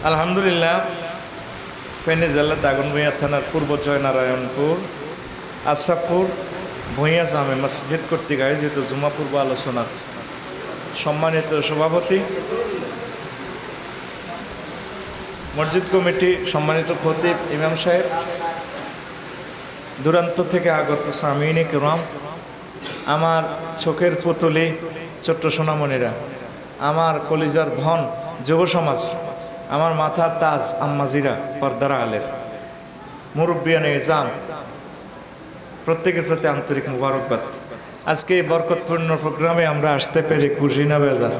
আলহামদুলিল্লাহ, ফেনী জেলার দাগনভূঞা থানার পূর্ব জয়নারায়ণপুর আশরাফপুর ভূঁইয়া জামে মসজিদ কর্তৃক আয়োজিত জুমা পূর্ব আলোচনা সম্মানিত সভাপতি, মসজিদ কমিটি, সম্মানিত খতিব, ইমাম সাহেব, দূরান্ত থেকে আগত সামিনী কিরাম, আমার চোখের পুতুলি ছোট্ট সোনামণিরা, আমার কলিজার ধন যুব সমাজ, আমার মাথার তাজ আম্মাজিরা, পর্দার আলের মুরব্বিয়ানে ইজাম, প্রত্যেকের প্রতি আন্তরিক মুবারকবাদ। আজকে এই বরকতপূর্ণ প্রোগ্রামে আমরা আসতে পেরে খুশি না বেজার?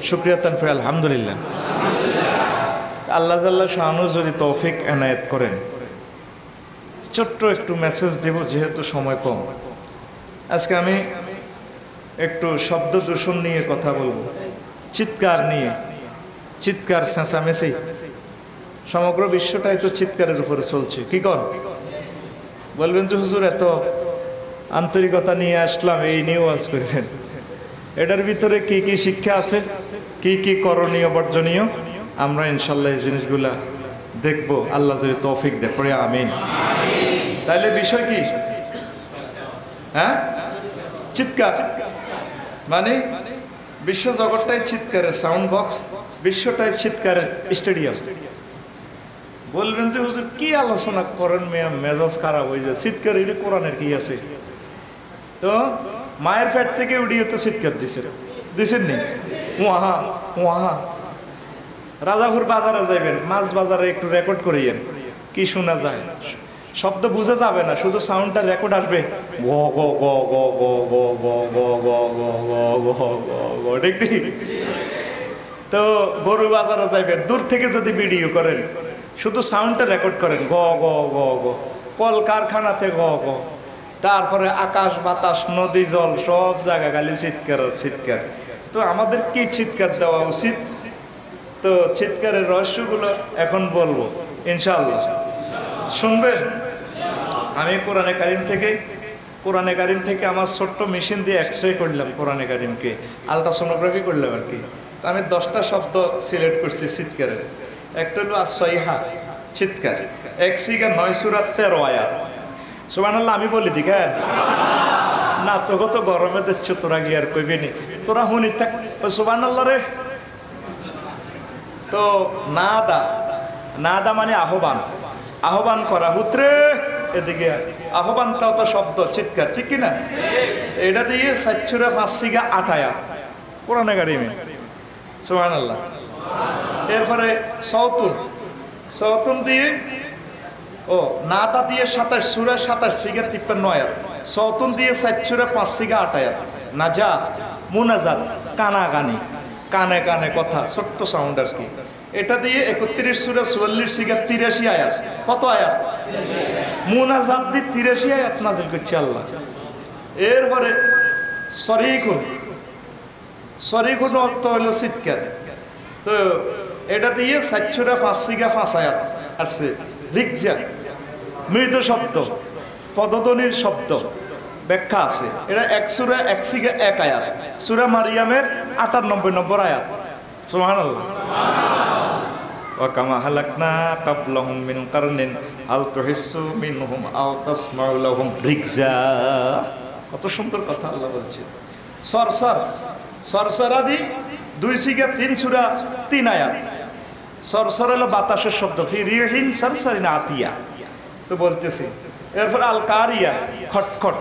শুকরিয়া তানফির আলহামদুলিল্লাহ। আল্লাহ জাল্লা শানু যদি তৌফিক এনায়েত করেন, ছোট্ট একটু মেসেজ দেব, যেহেতু সময় কম। আজকে আমি একটু শব্দ দূষণ নিয়ে কথা বলবো, চিৎকার নিয়ে, চিৎকার চেঁচামেচি। সমগ্র বিশ্বটাই তো চিৎকারের উপরে চলছে। কি কর বলবেন যে হুজুর এত আন্তরিকতা নিয়ে আসলাম, এই নিয়ে ওয়াজ করবেন। এটার ভিতরে কি কি শিক্ষা আছে, কি কি করণীয় বর্জনীয়, আমরা ইনশাল্লাহ এই জিনিসগুলা দেখবো, আল্লাহ যদি তৌফিক দেয়, পড়ে আমিন। তাইলে বিষয় কি? হ্যাঁ, চিৎকার মানে বিশ্ব জগৎটাই চিৎকারের সাউন্ড বক্স, বিশ্বটাই চিৎকারের স্টেডিয়াম। বলবেন যে হুজুর কি আলোচনা করেন, মেজাজ খারাপ হয়ে যায়, চিৎকার এটা কোরআনের কি আছে? তো মায়ের পেট থেকে উড়িয়ে তো চিৎকার দিছেন নি? ওয়াহা ওয়াহা। রাজাপুর বাজারে যাইবেন, মাছ বাজারে একটু রেকর্ড করিয়েন, কি শোনা যায়? শব্দ বুঝে যাবে না, শুধু সাউন্ডটা রেকর্ড আসবে, গ গ গ গ গ গ গ গ গ গ গ গ, ঠিক ঠিক। তো গরু বাজারে যাইবেন, দূর থেকে যদি ভিডিও করেন, শুধু সাউন্ডটা রেকর্ড করেন, গ গ গ গ, কল কারখানাতে গ গ, তারপরে আকাশ বাতাস নদী জল সব জায়গা খালি চিৎকার চিৎকার। তো আমাদের কি চিৎকার দেওয়া উচিত? তো চিৎকারের রহস্যগুলো এখন বলবো ইনশাআল্লাহ, শুনবেন। আমি কোরআনে কারিম থেকে আমার ছোট্ট মেশিন দিয়ে এক্সরে করলাম, কোরআনে কারিমকে আলট্রাসোনোগ্রাফি করলাম আর কি। তো আমি 10টা শব্দ সিলেক্ট করছি চিৎকারের। একটা হলো আসইহা, চিৎকার, 1 সিগা 9 সূরা 13 আয়াত। সুবহানাল্লাহ আমি বলি দি কেন না? তোকে তো গরমে দিচ্ছ, তোরা গিয়ে আর কইবি নি, তোরা হুনি থাক সুবহানাল্লাহ রে। তো নাদা মানে আহ্বান করা, হুতরে এদিকে, আহ্বানটাও তো শব্দ, চিৎকার, ঠিক কিনা? এটা দিয়ে 4 সূরা 5 সিগা 8 আয়াত কোরআনে কারিমে, সুবহানাল্লাহ। এরপরে সওতুন দিয়ে, নাদা দিয়ে 27 সূরা 27 সিগা 53 আয়াত, সওতুন দিয়ে 4 সূরা 5 সিগা 8 আয়াত। নাজাত, মুনাজাত, কানাগানি, কানে কানে কথা, ছোট্ট সাউন্ড আর কি। এটা দিয়ে 31 সূরা 44 সিগা 83 আয়াত। কত আয়াত? মুনাজাত দিয়ে 83 আয়াত নাযিল করছে আল্লাহ। এরপরে সরিকুন অর্থ হলো চিৎকার। তো এটা দিয়ে 4 সূরা 5 সিগা 5 আয়াত আসছে। রিকজা, মৃদু শব্দ, পদধ্বনির শব্দ, ব্যাখ্যা আছে। এটা 1 সূরা 1 সিগা 1 আয়াত, সূরা মারিয়ামের 98 নম্বর আয়াত। সুবহানাল্লাহ। ওয়া কামা হালাকনা কাবলাহুম মিন কারনিন হাল তুহিসসু মিনহুম আও তাসমাউ লাহুম রিকজা। কত সুন্দর কথা আল্লাহ বলছে। সরসরাদি 2 সিগা 3 সূরা 3 আয়াত। সরসর হলো বাতাসের শব্দ, ফি রিহিন সারসারিন আতিয়া। তো বলতেছি। এরপর আল কারিয়া, খটখট,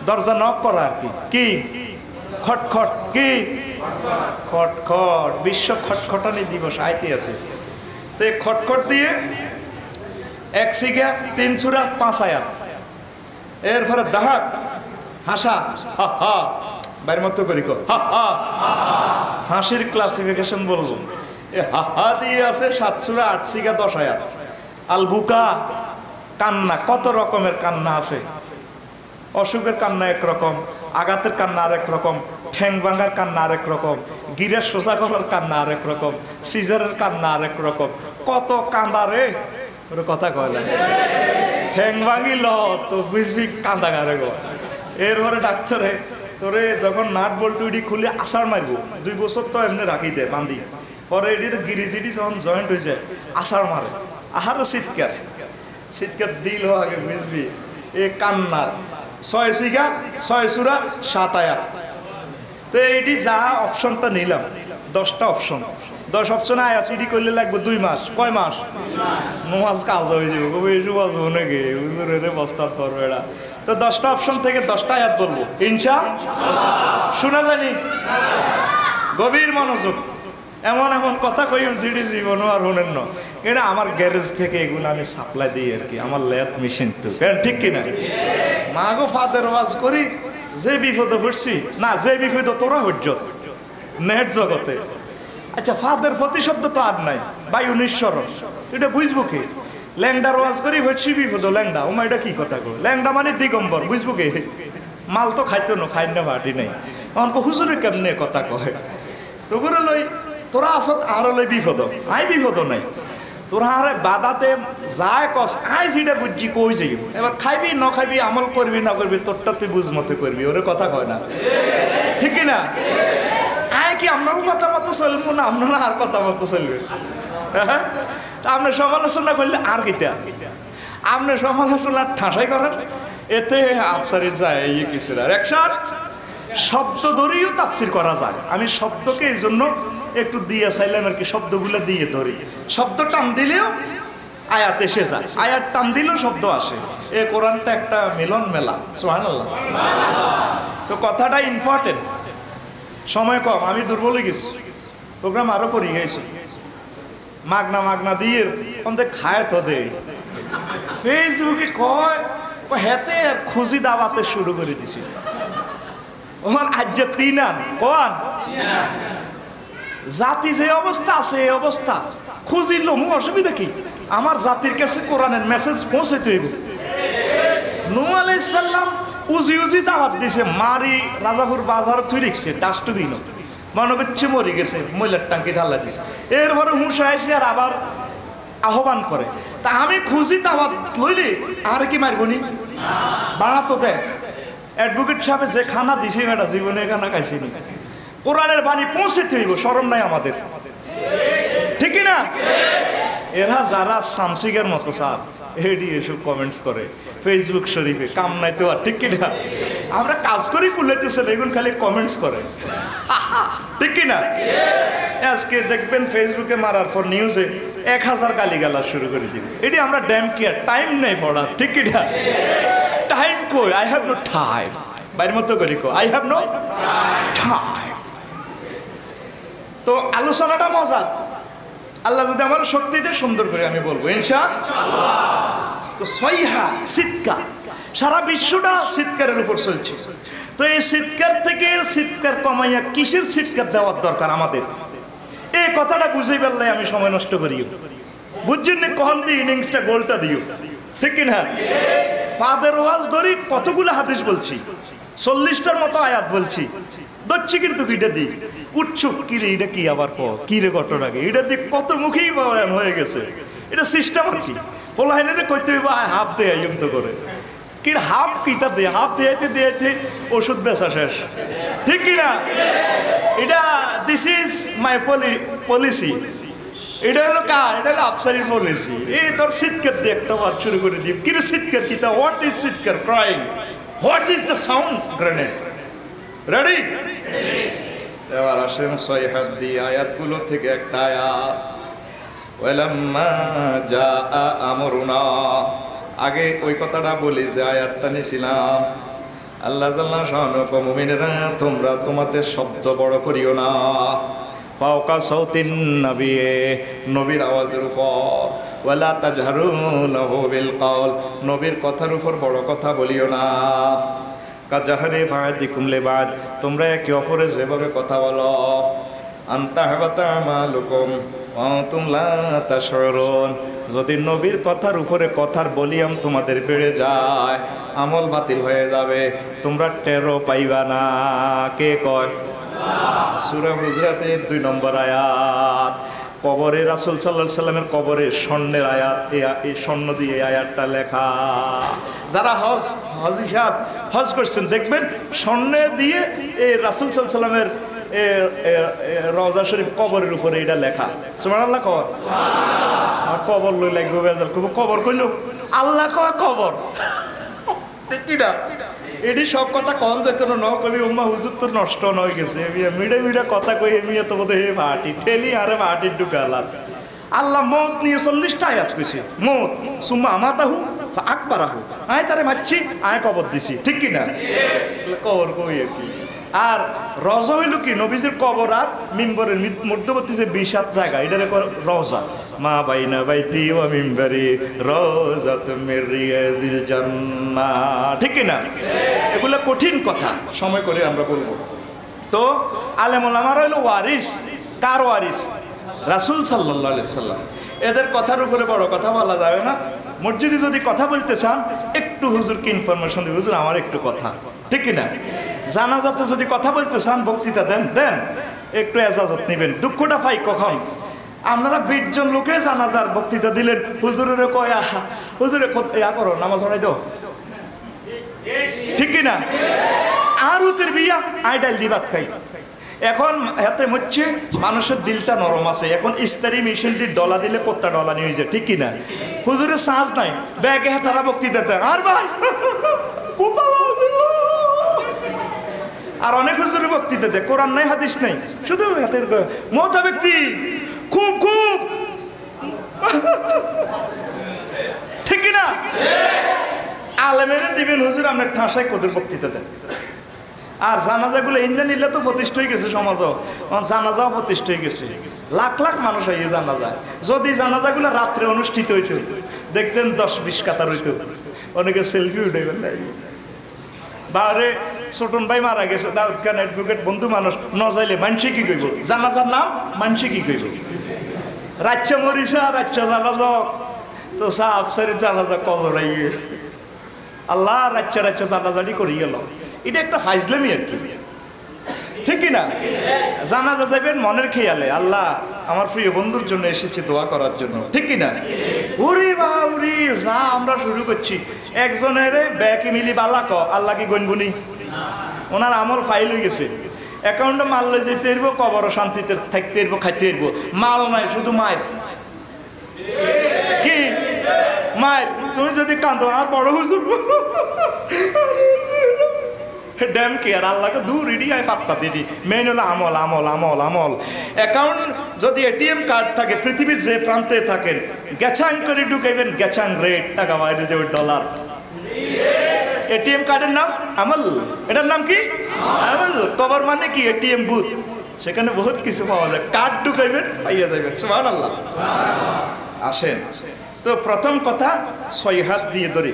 দরজা নক করা আর কি। কি খটখট? কি খটখট? বিশ্ব খটখটানি দিবস আইতে আছে। তো এই খটখট দিয়ে 1 সিগা 3 সূরা 5 আয়াত। এরপরে দাহাক, হাসা, হা হা, বাইর মতো করি কো, হা হা। হাসির ক্লাসিফিকেশন বলবো, এ হা হা দিয়ে আছে 7 সূরা 8 সিগা 10 আয়াত। আল বুকা, কান্না, কত রকমের কান্না আছে। অসুখের কান্না একরকম, আঘাতের কান্না আরেক রকম, ঠ্যাং ভাঙার কান্না আরেক রকম, গিরা সোজা করার কান্না আরেক রকম, সিজারের কান্না আরেক রকম। কত কান্দা রে, ওর কথা কয় না। ঠ্যাং ভাঙিল তো বুঝবি কান্দা গারে গো। এরপরে ডাক্তারে তোরে যখন নাট বল্টু খুলে আষাঢ় মারবো, 2 বছর তো এমনি রাখি দে বান্ধি, পরে এটি তো গিরিজিটি যখন জয়েন্ট হয়েছে আষাঢ় মারে আহারও শীতকাল দিল আগে বুঝবি এ কান্নার 6 সিগা 6 সূরা 7 আয়াত। তো এইটি যা অপশনটা নিলাম 10টা অপশন, 10 অপশনে আয়াত এটি করলে লাগবে 2 মাস। কয় মাস? নমাজ কাজ হয়ে যাবে, কবে এসব আসবো নাকি হুজুরের বস্তাত করবো এরা। তো 10টা অপশন থেকে 10টা আয়াত বলবো ইনশাআল্লাহ। শোনা জানি গভীর মনোযোগ, এমন এমন কথা কইম যেটি জীবনও আর হলেন না। এটা আমার গ্যারেজ থেকে এগুলো আমি সাপ্লাই দিই আর কি, আমার ল্যাদ মেশিন তো, ঠিক কিনা? মা গো ফাদের ওয়াজ করি, যে বিপদে পড়ছি না, যে বিপদ তোরা হজ্জ নেট জগতে। আচ্ছা ফাদের প্রতিশব্দ তো আর নাই, বায়ু নিঃসরণ, এটা বুঝবো কি? ল্যাংডার ওয়াজ করি হচ্ছি বিপদ, ল্যাংডা ওমা এটা কি কথা কো? ল্যাংডা মানে দিগম্বর, বুঝবো কি? মাল তো খাইতো না, খাই না বাটি নাই, অঙ্ক হুজুরে কেমনে কথা কয়? তো করে লই তোরা আসত আর লই বিপদ, আই বিপদ নাই, তোরা আরে বাদাতে যায় কস আই সেটা বুঝছি কই যাই। এবার খাইবি ন খাইবি, আমল করবি না করবি, তোরটা তুই বুঝ মতে করবি, ওরে কথা কয় না, ঠিক কিনা? আয় কি আমরাও কথা মতো চলবো না, আপনারা আর কথা মতো চলবে? আপনি সমালোচনা করলে আর কিতা, আপনি সমালোচনা ঠাসাই করেন, এতে আফসারি যায় এই কিছু না। একসার শব্দ ধরেও তাফসির করা যায়। আমি শব্দকে এই জন্য একটু দিয়ে চাইলাম আর কি, শব্দগুলো দিয়ে ধরি। শব্দ টান দিলেও আয়াত এসে যায়, আয়াত টান দিলেও শব্দ আসে। এ কোরআনটা একটা মিলন মেলা, সুবহানাল্লাহ। তো কথাটা ইম্পর্টেন্ট, সময় কম, আমি দুর্বল হয়ে গেছি, প্রোগ্রাম আরো করি গেছি, মাগনা মাগনা দিয়ে অন্তে খায় তো দে। ফেসবুকে কয় হেতে আর খুশি দাওয়াতে শুরু করে দিছি। ওমান আজ 3 আন কোন জাতি যে অবস্থা আছে, এই অবস্থা খুঁজিল মু, অসুবিধা কি? আমার জাতির কাছে কোরআনের মেসেজ পৌঁছাইতে হইব। নূহ আলাইহিস সালাম উজি উজি দাওয়াত দিছে, মারি রাজাপুর বাজার থুই রেখছে ডাস্টবিন, মনে করছে মরি গেছে, ময়লার টাঙ্কি ঢালা দিছে। এরপরে হুঁশ আইসে আর আবার আহ্বান করে। তা আমি খুঁজি দাওয়াত লইলে আর কি মারবনি? বাড়াতো দেয়। অ্যাডভোকেট সাহেব যে খানা দিছে এটা জীবনে খানা খাইছিনি। কোরআনের বাণী পৌঁছাতে হইব, শরম নাই আমাদের, ঠিক না? এরা যারা সামসিকের মতো স্যার এডি এসব কমেন্টস করে ফেসবুক শরীফে, কাম নাই তো আর, ঠিক কিনা? আমরা কাজ করি কুলাইতেছে, এগুলো খালি কমেন্টস করে, ঠিক কিনা? আজকে দেখবেন ফেসবুকে মারার পর নিউজে 1000 গালিগালাজ শুরু করে দিবে। এটি আমরা ড্যাম কেয়ার, টাইম নেই পড়ার, ঠিক কিনা? টাইম কই? I have no time. বাইরের মতো করি কো, আই হ্যাভ নো টাইম। তো আলোচনাটা মজার, আল্লাহ যদি আমার শক্তি দিয়ে সুন্দর করে আমি বলবো ইনশাআল্লাহ। তো সইহা চিৎকার, সারা বিশ্বটা চিৎকারের উপর চলছে। তো এই চিৎকার থেকে চিৎকার কমাইয়া কিসের চিৎকার দেওয়ার দরকার আমাদের, এই কথাটা বুঝেই পারলে আমি সময় নষ্ট করিও, বুঝছেন না? কখন দিয়ে ইনিংসটা গোলটা দিও, ঠিক কিনা? ফাদের ওয়াজ ধরি কতগুলো হাদিস বলছি, 40টার মতো আয়াত বলছি, ধরছি কিন্তু এটা দিই উৎসুক কিরে, এটা কি আবার কিরে ঘটনাকে এটা দিক কত মুখেই বয়ান হয়ে গেছে। এটা সিস্টেম আর কি, পোলাইনে কইতে হইব হাফ দেয় তো করে কি হাফ কিতা দেয়, হাফ দেয়াইতে দেয়াইতে ওষুধ বেচা শেষ, ঠিক কিনা? এটা দিস ইজ মাই পলিসি, এটা হলো কার? এটা হলো আফসারির পলিসি। এই তোর চিৎকার দিয়ে একটা ওয়াজ শুরু করে দিই, কিরে চিৎকার কিতা? হোয়াট ইজ চিৎকার? Crying. What is the sound? Grenade. Ready? এবার আসেন 6 হাত দিয়ে আয়াতগুলো থেকে একটা আয়াত, ওয়ালাম্মা জাআ আমরুনা। আগে ওই কথাটা বলি যে আয়াতটা নিয়েছিলাম, আল্লাহ জাল্লা শানুহু মুমিনেরা তোমরা তোমাদের শব্দ বড় করিও না, ফাওকা সাউতিন নবী, নবীর আওয়াজের উপর, ওয়ালা তাজহারু লাহু বিল কওল, নবীর কথার উপর বড় কথা বলিও না, কাজাহারে বাদিকুম লিবাদ, তোমরা একে অপরের যেভাবে কথা বলো, আনতাহবাতা আমালুকুম ওয়া আনতুম লা তাশউরুন, যদি নবীর কথার উপরে কথার ভলিউম তোমাদের বেড়ে যায়, আমল বাতিল হয়ে যাবে, তোমরা টেরও পাইবা না। কে কয়? সূরা হুজরাতের 2 নম্বর আয়াত। কবরে রাসূল সাল্লাল্লাহু আলাইহি সাল্লামের কবরে স্বর্ণের আয়াত, এই স্বর্ণ দিয়ে আয়াতটা লেখা। যারা হজ করছেন দেখবেন স্বর্ণে দিয়ে এই রাসূল সাল্লাল্লাহু আলাইহি সাল্লামের রওজা শরীফ কবরের উপরে এটা লেখা সুবহানাল্লাহ কবর আর কবর লই লাগবে বেজাল কবর কইল আল্লাহ কয় কবর কি না এটি সব কথা কন যেত না কবি উম্মা হুজুর তো নষ্ট নয় গেছে মিডে মিডে কথা কই এমিয়া তো বোধ হে ভাটি ঠেলি আরে ভাটির ঢুকালাম আল্লাহ মৌত নিয়ে 40টা আয়াত কইছে মৌত সুম্মা আমাতাহু আকবারাহু আয় তারে মারছি আয় কবর দিছি ঠিক কি না কবর কই কি আর রওজা হইল কি নবীজির কবর আর মিম্বরের মধ্যবর্তী যে 20 জায়গা এটারে রওজা মা বাইনা বাইতি ওয়া মিম্বরি রওজাতুম মির রিয়াজিল জান্নাহ ঠিক কি না এগুলা কঠিন কথা সময় করে আমরা বলবো তো আলেম ওলামারা হইল ওয়ারিস কার ওয়ারিস রাসূল সাল্লাল্লাহু আলাইহি সাল্লাম এদের কথার উপরে বড় কথা বলা যাবে না মসজিদে যদি কথা বলতে চান একটু হুজুরকে ইনফরমেশন দিবেন হুজুর আমার একটু কথা ঠিক কি না জানাজাতে যদি কথা বলতে চান বক্তৃতা দেন একটু এজাজত নেবেন দুঃখটা পাই কখন আপনারা 20 জন লোকে জানাজার বক্তৃতা দিলেন হুজুরের কয় হুজুরে ইয়া করো নামাজ পড়াই দাও ঠিক কি না আর উতের বিয়া আইডাল দিবাত খাই এখন হাতে হচ্ছে মানুষের দিলটা নরম আছে এখন ইস্তারি মেশিন দিয়ে ডলা দিলে কোত্তা ডলা নিয়ে যায় ঠিক কি না হুজুরের সাজ নাই ব্যাগে হাতারা বক্তৃতা দেয় আর ভাই আর অনেক হুজুরের বক্তৃতা দেয় কোরআন নাই হাদিস নাই শুধু হাতের মহতা ব্যক্তি খুব খুব ঠিক কি না আলেমেরে দিবেন হুজুর আপনার ঠাসায় কদুর বক্তৃতা দেন আর জানাজাগুলো ইন্ডিয়া নিলে তো প্রতিষ্ঠা হয়ে গেছে সমাজও জানাজাও প্রতিষ্ঠা হয়ে গেছে লাখ লাখ মানুষ এই জানাজায় যদি জানাজাগুলো রাত্রে অনুষ্ঠিত হইত দেখতেন 10-20 কাতার হইত অনেকে সেলফি উঠাইবেন বারে ছোটন ভাই মারা গেছে দাউদ খান অ্যাডভোকেট বন্ধু মানুষ নজাইলে মানসি কি কইব জানাজার নাম মানসি কি কইব রাচ্চা মরিসা রাচ্চা জানাজা তো সাহ সারির জানাজা কজরাই আল্লাহ রাচ্চা রাচ্চা জানাজাটি করি গেল এটা একটা ফাইজলামি আর কি ঠিক কি না জানাজা যাবেন মনের খেয়ালে আল্লাহ আমার প্রিয় বন্ধুর জন্য এসেছি দোয়া করার জন্য ঠিক কি না উরি বাউরি যা আমরা শুরু করছি একজনের ব্যাকি মিলি বালা ক আল্লাহ কি গনগুনি ওনার আমল ফাইল হয়ে গেছে অ্যাকাউন্টে মাল লই যেতে এরবো কবর শান্তিতে থাকতে এরবো খাইতে এরবো মাল নাই শুধু মায়ের কি মায়ের তুমি যদি কাঁদো আর বড় হুজুর ড্যাম কি আর আল্লাহকে দূর ইডিয়ায় পাত্তা দিদি মেন হলো আমল আমল আমল আমল অ্যাকাউন্ট যদি এটিএম কার্ড থাকে পৃথিবীর যে প্রান্তে থাকেন গ্যাচাং করে ঢুকাইবেন গ্যাচাং রেট টাকা বাইরে দেবে ডলার এটিএম কার্ডের নাম আমল এটার নাম কি আমল কবর মানে কি এটিএম বুথ সেখানে বহুত কিছু পাওয়া যায় কার্ড ঢুকাইবেন পাইয়া যাবেন সুবহানাল্লাহ আসেন তো প্রথম কথা 6 হাত দিয়ে ধরে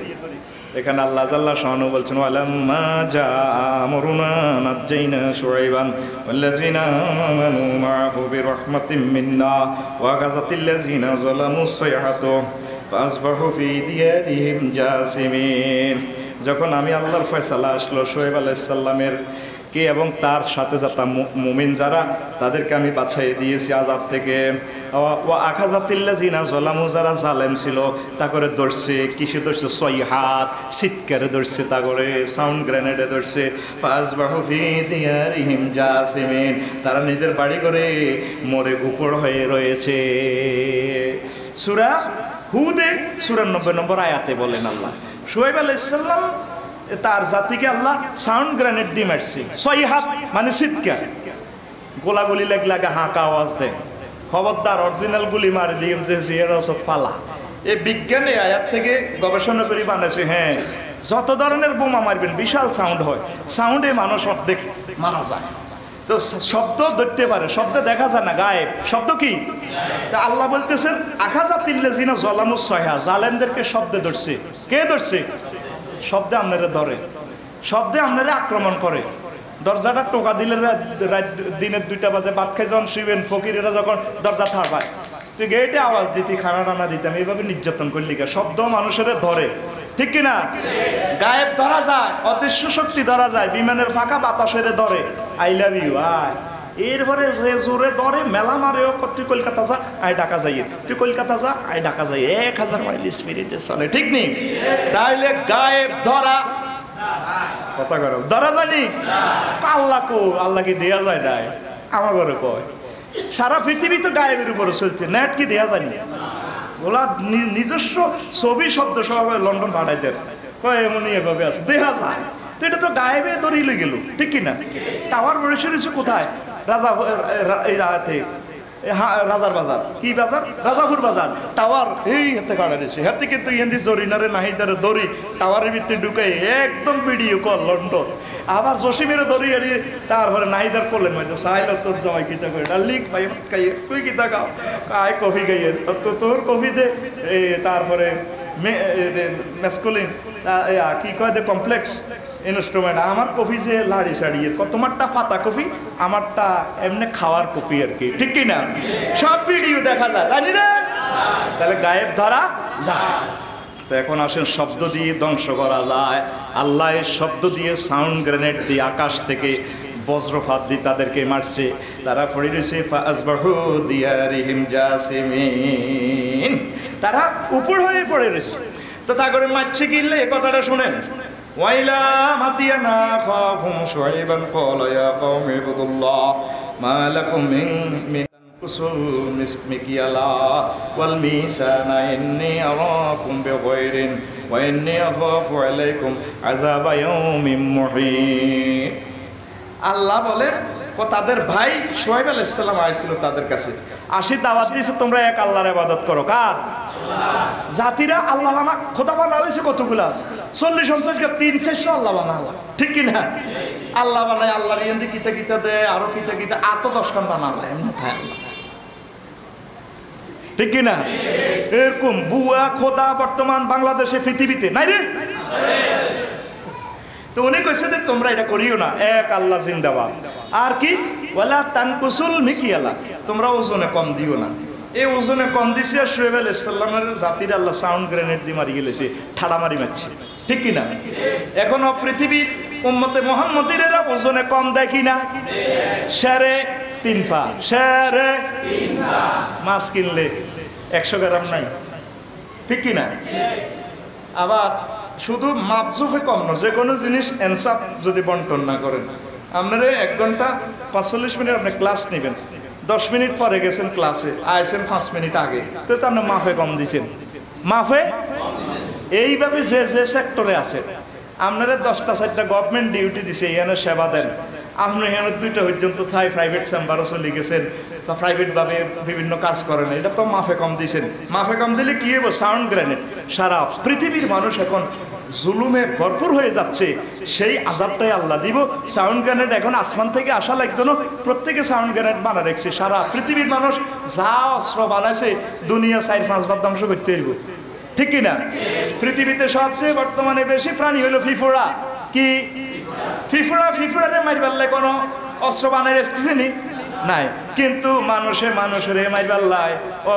এখানে আল্লাহ জাল্লা শানু বলছেন ওয়ালাম্মা জা'আমরুনা নাজ্জাইনা শুআইবান ওয়াল্লাযিনা আমানু মা'হু বিরহমাতিম মিন্না ওয়া গাযাতিল্লাযিনা যালামুস সাইহাতু ফাসবাহু ফি দিয়ারিহিম জাসিমিন যখন আমি আল্লাহর ফয়সালা আসলো শুআইব আলাইহিস সালামের কে এবং তার সাথে যারা মুমিন যারা তাদেরকে আমি বাছাই দিয়েছি আযাব থেকে ওয়া আখাযাতিল্লাযিনা যালামু যারা জালেম ছিল তা করে ধরছে কিসে ধরছে 6 হাত চিৎকারে ধরছে তা করে সাউন্ড গ্রেনেডে ধরছে ফাসবাহু ফি দিয়ারিহিম জাসিমিন তারা নিজের বাড়ি করে মরে উপর হয়ে রয়েছে সূরা হুদে 94 নম্বর আয়াতে বলেন আল্লাহ শুআইব আলাইহিস সালাম তার জাতিকে আল্লাহ সাউন্ড গ্রেনেড দিয়ে মারছে 6 হাত মানে চিৎকার গোলাগুলি লাগা হাঁকা আওয়াজ দেয় খবরদার অরিজিনাল গুলি মারি দিম যে এরা সব ফালা এই বিজ্ঞানে আয়াত থেকে গবেষণা করে বানাইছে হ্যাঁ যত ধরনের বোমা মারবেন বিশাল সাউন্ড হয় সাউন্ডে মানুষ অর্ধেক মারা যায় তো শব্দ ধরতে পারে শব্দ দেখা যায় না গায়েব শব্দ কি তা আল্লাহ বলতেছেন আখাযাতিল্লাযিনা যালামুস সাইহা জালেমদেরকে শব্দে ধরছে কে ধরছে শব্দে আপনারা ধরে শব্দে আপনারা আক্রমণ করে দরজাটা টোকা দিলে দিনের 2টা বাজে ভাত খাই যখন শুইবেন ফকিরেরা যখন দরজা থাপায় তুই গেটে আওয়াজ দিতি খানা টানা দিতাম এইভাবে নির্যাতন করলি শব্দ মানুষের ধরে ঠিক কিনা গায়েব ধরা যায় অদৃশ্য শক্তি ধরা যায় বিমানের ফাঁকা বাতাসের ধরে আই লাভ ইউ আয় এরপরে যে জোরে ধরে মেলা মারেও তুই কলকাতা যা আয় ঢাকা যাই তুই কলকাতা যা আয় ঢাকা যাই 1000 মাইল স্পিরিটে চলে ঠিক নেই তাইলে গায়েব ধরা কথা করো ধরা জানি আল্লাহ কো আল্লাহকে দেয়া যায় না আমার ঘরে কয় সারা পৃথিবী তো গায়েবের উপরে চলছে, নেট কি দেয়া যায় না, ওলা নিজস্ব ছবি শব্দ সহ লন্ডন পাঠাই দেন, কয় এমনই এভাবে আছে দেখা যায়। তো এটা তো গায়েবে ধরেই লই গেল, ঠিক কিনা? টাওয়ার বসে কোথায়? রাজার বাজার, কি বাজার? রাজাপুর বাজার। টাওয়ার এই হাতে কাটা রয়েছে, হাতে কিন্তু ইন্দি জরিনারে নাহিদারে দড়ি টাওয়ারের ভিতরে ঢুকাই একদম ভিডিও কল লন্ডন। আবার জসিমের দড়ি এড়িয়ে তারপরে নাহিদার করলেন হয়তো সাইল তোর জামাই কিতা করে লিখ ভাই খাইয়ে তুই কিতা খাও, কায় কফি খাইয়ে তো তোর কফি দে। তারপরে মেসকুলিন কি কয় দে কমপ্লেক্স ইনস্ট্রুমেন্ট, আমার কফি যে লাড়ি ছাড়িয়ে, তোমারটা পাতা কফি, আমারটা এমনি খাওয়ার কফি আর কি, ঠিক কিনা? সব ভিডিও দেখা যায়, জানি না? তাহলে গায়েব ধরা যায়। তো এখন আসেন শব্দ দিয়ে ধ্বংস করা যায়। আল্লাহ শব্দ দিয়ে সাউন্ড গ্রেনেড দিয়ে আকাশ থেকে বজ্রপাত দিয়ে তাদেরকে মারছে, তারা পড়ে রয়েছে ফাসবাহু দিয়ারিহিম জাসিমিন, তারা উপর হয়ে পড়ে রয়েছে। তো তা করে মারছে কিনলে এই কথাটা শুনেন, ওয়াইলা মাদিয়ানা খাহুম শুআইবান ক্বালা ইয়া কওমি ইবুদুল্লাহ মা লাকুম মিন কুসুল মিসমিকিয়ালা ওয়াল মিসানা ইন্নী আরাকুম বিগাইরিন ওয়া ইন্নী আখাফু আলাইকুম আযাবা ইয়াউমিন মুহিত। আল্লাহ বলেন তাদের ভাই শুআইব আলাইহিস সালাম আইছিল তাদের কাছে, আসি দাওয়াত দিয়েছে তোমরা এক আল্লাহর ইবাদত করো। কার? জাতিরা আল্লাহ বানা খোদা বানাইছে কতগুলা, 40-50 300 আল্লাহ বানালা, ঠিক কিনা? আল্লাহ বানায় আল্লাহর ইন্দি কিতা কিতা দে আরো কিতা কিতা আত 10 খান বানালা, এমন থাকে আল্লাহ, ঠিক কিনা? এরকম বুয়া খোদা বর্তমান বাংলাদেশে পৃথিবীতে নাই রে। তো উনি কইছে যে তোমরা এটা করিও না, এক আল্লাহ জিন্দাবাদ। আর কি ওয়ালা তানকুসুল মিকিয়ালা, তোমরা ওজনে কম দিও না। এই ওজনে কম দিছে আর শুআইব আলাইহিস সালামের জাতির আল্লাহ সাউন্ড গ্রেনেড দিয়ে মারি গেলেছে, ঠাড়ামারি মারছে, ঠিক কিনা? এখনো পৃথিবীর উম্মতে মুহাম্মদীরা ওজনে কম দেয় কিনা? শেরে 3 পা, শেরে 3 পা। মাছ কিনলে 100 গ্রাম নাই, ঠিক কিনা? আবার শুধু মাপজুফে কম না, যে কোনো জিনিস এনসাফ যদি বন্টন না করেন, আপনারা 1 ঘন্টা 45 মিনিট আপনি ক্লাস নেবেন, 10 মিনিট পরে গেছেন ক্লাসে, আইসেন 5 মিনিট আগে, তো আপনি মাফে কম দিচ্ছেন, মাফে। এইভাবে যে যে সেক্টরে আছে, আপনারা 10টা 4টা গভর্নমেন্ট ডিউটি দিছে, এখানে সেবা দেন, আপনি এখানে 2টা পর্যন্ত থাই প্রাইভেট চেম্বারও চলে গেছেন বা প্রাইভেটভাবে বিভিন্ন কাজ করেন, এটা তো মাফে কম দিয়েছেন। মাফে কম দিলে কি হবো? Sound grenade. সারা পৃথিবীর মানুষ এখন জুলুমে ভরপুর হয়ে যাচ্ছে, সেই আযাবটাই আল্লাহ দিব। সাউন্ড গ্রেনেড এখন আসমান থেকে আসা লাগতো না, প্রত্যেকে সাউন্ড গ্রেনেড বানা রেখেছে। সারা পৃথিবীর মানুষ যা অস্ত্র বানাইছে দুনিয়া 4-5 বার ধ্বংস করতে পারবো, ঠিক কিনা? পৃথিবীতে সবচেয়ে বর্তমানে বেশি প্রাণী হলো ফিফোড়া। কি ফিফোড়ারে মারবার কোনো অস্ত্র বানাই রেখেছেনি নাই, কিন্তু মানুষের মারবার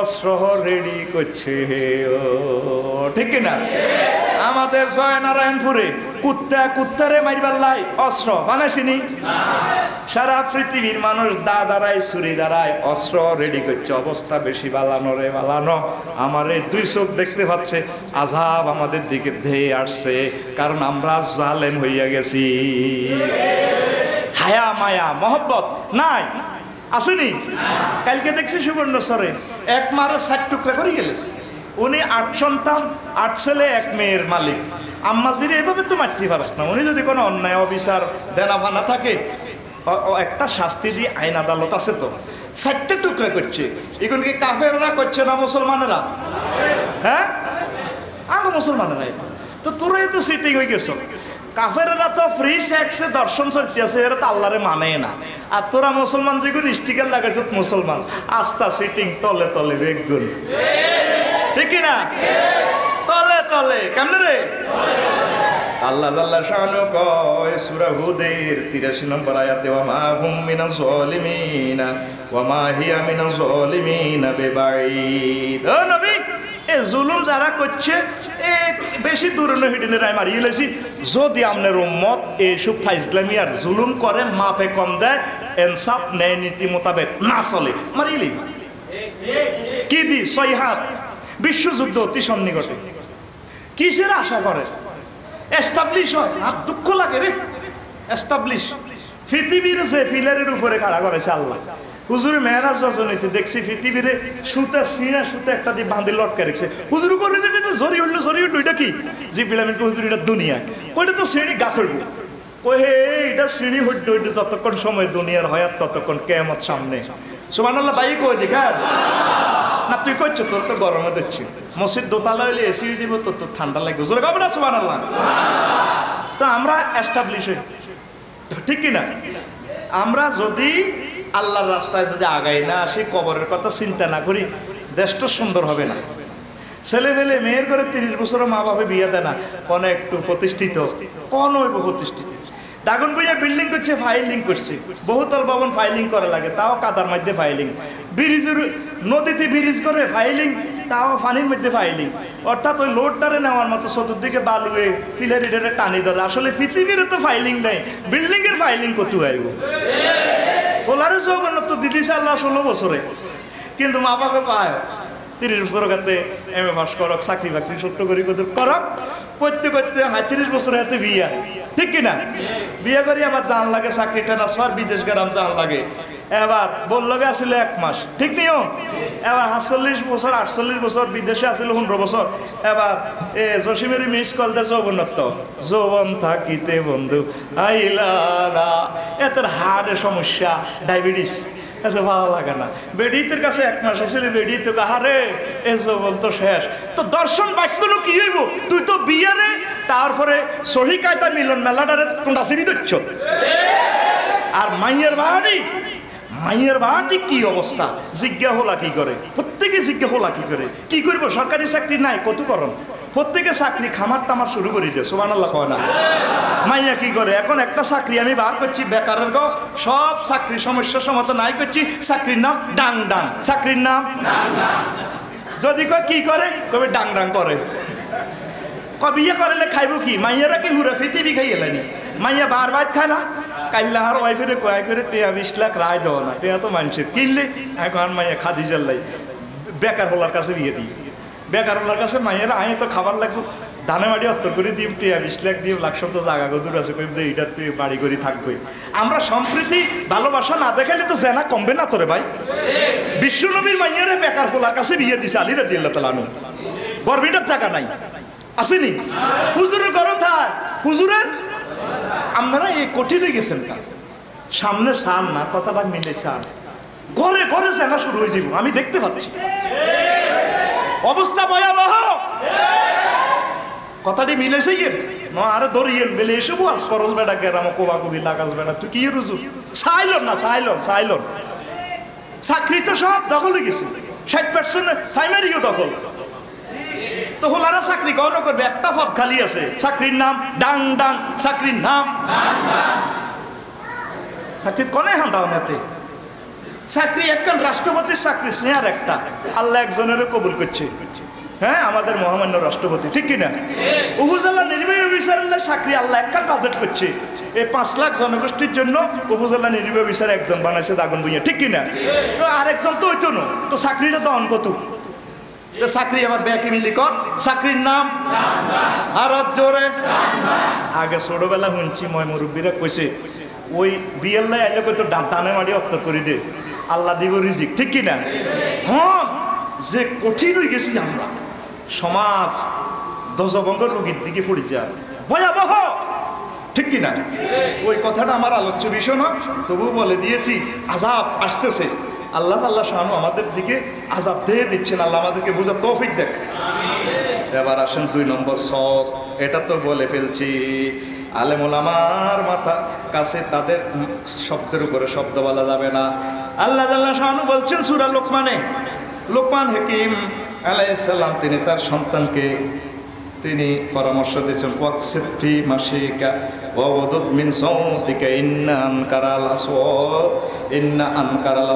অস্ত্র রেডি করছে, ঠিক কিনা? আমাদের জয়নারায়ণপুরে কুত্তারে মারবার অস্ত্র বানাইছিনি? সারা পৃথিবীর মানুষ দাঁড়ায় ছুরি দাঁড়ায় অস্ত্র রেডি করছে, অবস্থা বেশি বালানো রে বালানো। আমার এই 2 চোখ দেখতে পাচ্ছে আযাব আমাদের দিকে ধেয়ে আসছে, কারণ আমরা জালেম হইয়া গেছি। হায়া মায়া মহব্বত নাই, আসেনি? কালকে দেখছি সুবর্ণচরে এক মারে 7 টুকরা করে গেলেছে। উনি 8 সন্তান, 8 ছেলে 1 মেয়ের মালিক। আম্মাজিরে এভাবে তো মারতে পারস না, উনি যদি কোনো অন্যায় অবিচার দেনা থাকে একটা শাস্তি দিয়ে আইন আদালত আছে, তো 7টা টুকরা করছে। এখন কি কাফেররা করছে না মুসলমানেরা? হ্যাঁ, আগে মুসলমানেরা। তো তোরাই তো সিটিং হয়ে গেছো। কাফেররা তো ফ্রি সেক্সে দর্শন চলতে আছে, এরা তো আল্লাহরে মানে না। আর তোরা মুসলমান যেগুলো স্টিকার লাগাইছ মুসলমান, আস্থা সিটিং তলে তলে বেগুন, ঠিক না? তলে তলে কেমনে রে? আল্লাহ জাল্লা শানু কয় সূরা হুদের 83 নম্বর আয়াতে, ওয়া মা হুম মিনাজ জালিমিনা ওয়া মা হিয়া মিনাজ জালিমিনা বিবাঈদ। ও নবী, এই জুলুম যারা করছে এ বেশি দূরে হিডিনে রায় মারিয়ে লেছি। যদি আপনার উম্মত এইসব ফাইজলামি আর জুলুম করে, মাফে কম দেয়, ইনসাফ ন্যায় নীতি মোতাবেক না চলে, মারিয়ে কি দি 6 হাত বিশ্বযুদ্ধ অতি সন্নিকটে। কিসের আশা করে? এস্টাবলিশ হয়, আর দুঃখ লাগে রে। এস্টাবলিশ পৃথিবীর যে পিলারের উপরে খাড়া করেছে আল্লাহ। হুজুরে মেহরাজ রজনীতে দেখছি পৃথিবীরে সুতা সিনা সুতা একটা দিয়ে বাঁধে লটকা রেখেছে। হুজুর করে জরি উঠলো এটা কি? জিব্রাইল আমিন হুজুর এটা দুনিয়া, ওইটা তো শ্রেণী গাথরব। ওহে এটা শ্রেণী হইতে হইতে যতক্ষণ সময় দুনিয়ার হয়াত ততক্ষণ কিয়ামত সামনে। সুবহানাল্লাহ। ভাই কই দেখা না তুই করছো, তোর তো গরমে দিচ্ছি। মসজিদ দোতলা হইলে এসি হয়ে যাবো, তোর তো ঠান্ডা লাগবে। জোরে কবে না সুবহানাল্লাহ। তো আমরা এস্টাবলিশ হই, ঠিক কিনা? আমরা যদি আল্লাহর রাস্তায় যদি আগাই না আসি, কবরের কথা চিন্তা না করি, দেশটা সুন্দর হবে না। ছেলে পেলে মেয়ের করে 30 বছর মা বাবা বিয়ে দেয় না, কোন একটু প্রতিষ্ঠিত, কোন প্রতিষ্ঠিত দাগন বইয়া বিল্ডিং করছে, ফাইলিং করছে, বহুতল ভবন ফাইলিং করা লাগে, তাও কাদার মধ্যে ফাইলিং। ব্রিজের নদীতে ব্রিজ করে ফাইলিং, তাও পানির মধ্যে ফাইলিং। অর্থাৎ ওই লোডটারে নেওয়ার মতো চতুর্দিকে বালুয়ে ফিলারিডারে টানি ধরে। আসলে পৃথিবীর তো ফাইলিং নেই, বিল্ডিং এর ফাইলিং কত আইব। ফোলারে যৌবনত্ব দিদিছে আল্লাহ 16 বছরে, কিন্তু মা বাবা পায় 30 বছর কাতে এমএ পাস করক, চাকরি বাকরি ছোট্ট করে করক, করতে করতে 35 বছর হাতে বিয়া, ঠিক কিনা? বিয়ে করি আবার জান লাগে, চাকরি ট্রান্সফার, বিদেশ গেলাম জান লাগে। এবার বললো আসলে 1 মাস, ঠিক নিও। এবার 48 বছর 48 বছর বিদেশে আসলে 15 বছর। এবার জসিমের মিস কল দে যৌবনত্ব, যৌবন থাকিতে বন্ধু আইলা না। এতের হার্টের সমস্যা, ডায়াবেটিস, এত ভালো লাগে না। বেডিতের কাছে 1 মাস আসলে বেডি তো কাহারে এ যৌবন তো শেষ। তো দর্শন বাস্তব কি হইব? তুই তো বিয়ারে তারপরে সহি কায়দা মিলন মেলাটারে কোনটা সিঁড়ি দিচ্ছ। আর মাইয়ের বাড়ি কি অবস্থা? জিজ্ঞা হলা কি করে? প্রত্যেকে জিজ্ঞা হলা কি করে? কি করবো? সরকারি চাকরি নাই, কত করম, প্রত্যেকে চাকরি খামার টামার শুরু করে দিয়ে। সুবহানাল্লাহ কয় না? মাইয়া কি করে? এখন একটা চাকরি আমি বার করছি, বেকারের গো সব চাকরি সমস্যার সমাধান নাই করছি। চাকরির নাম ডাং ডাং, চাকরির নাম যদি কয় কি করে, কবে ডাং ডাং করে। বিয়ে করলে খাইব কি? মাইয়ারা কি হুরা পৃথিবী খাই এলানি? মাইয়া বার খায় না। কাইল্লা আর ওয়াইফের কয় করে 20 লাখ রায় দেওয়া না, টেয়া তো মানুষের কিনলে। এখন মাইয়া খাদি চাল্লাই বেকার হলার কাছে বিয়ে দিই। বেকার হলার কাছে মাইয়ারা আই তো খাবার লাগবো, ধানে মাটি অত্তর করে দিই, 20 লাখ দিয়ে লাখ তো জায়গা গদুর আছে, এইটা তুই বাড়ি করে থাকবই। আমরা সম্প্রীতি ভালোবাসা না দেখালে তো জেনা কমবে না তোরে ভাই। বিশ্বনবীর মাইয়ারে বেকার হলার কাছে বিয়ে দিছে আলী রাদিয়াল্লাহু তাআলা আনহু। গর্বিটার জায়গা নাই, আসেনি? হুজুরের ঘর থাক, হুজুরের আপনারা এই কঠিন হয়ে গেছেন। সামনে সান না, কথাটা মিলে সান, ঘরে ঘরে জানা শুরু হয়ে যাব, আমি দেখতে পাচ্ছি। অবস্থা ভয়াবহ, কথাটি মিলেছে আরে ধরিয়েন বেলে এসব আজ করস বেটা গেরাম কোবা কবি লাগাস বেটা, তুই কি রুজু চাইলন না, চাইলন চাকরি তো সব দখল হয়ে গেছে, 60% প্রাইমারিও দখল। তো হোলারা চাকরি কখন করবে? একটা পদ খালি আছে, চাকরির নাম ডাং ডাং, চাকরির নাম চাকরি কনে হাতে চাকরি। একজন রাষ্ট্রপতির চাকরি স্নেহার একটা, আল্লাহ একজনের কবুল করছে। হ্যাঁ, আমাদের মহামান্য রাষ্ট্রপতি, ঠিক কিনা? উপজেলা নির্বাহী অফিসারের চাকরি আল্লাহ একখান বাজেট করছে। এই 5 লাখ জনগোষ্ঠীর জন্য উপজেলা নির্বাহী অফিসার একজন বানাইছে দাগন ভূঁইয়া, ঠিক কিনা? তো আরেকজন তো হইতো না, তো চাকরিটা তো অন কত চাকরি আমার ব্যাকে মিলি কর, চাকরির নাম আর জোরে। আগে ছোটবেলা শুনছি ময় মুরব্বীরা কইছে, ওই বিয়েল্লাই আইলে কই তো টানে মারি অত্ত করে দে, আল্লাহ দিব রিজিক, ঠিক কিনা? হ্যাঁ, যে কঠিন হয়ে গেছি আমরা, সমাজ দশভঙ্গ রোগীর দিকে পড়ে যায়, ভয়াবহ, ঠিক কিনা? ওই কথাটা আমার আলোচ্য বিষয় না, তবুও বলে দিয়েছি। আযাব আসতেছে, আল্লাহ শানু আমাদের দিকে আযাব দিয়ে দিচ্ছেন, আল্লাহ আমাদেরকে বোঝার তৌফিক দেয়। এবার আসেন 2 নম্বর সব, এটা তো বলে ফেলছি। আলেম ওলামার মাথা কাছে তাদের শব্দের উপরে শব্দ বলা যাবে না। আল্লাহ শানু বলছেন সূরা লোকমান হাকিম আলাইহিস সালাম, তিনি তার সন্তানকে তিনি পরামর্শ দিয়েছেন, ওয়াকসিফি মাশিকা ওয়াগদুদ মিন সাউতিকা ইন্না আনকারাল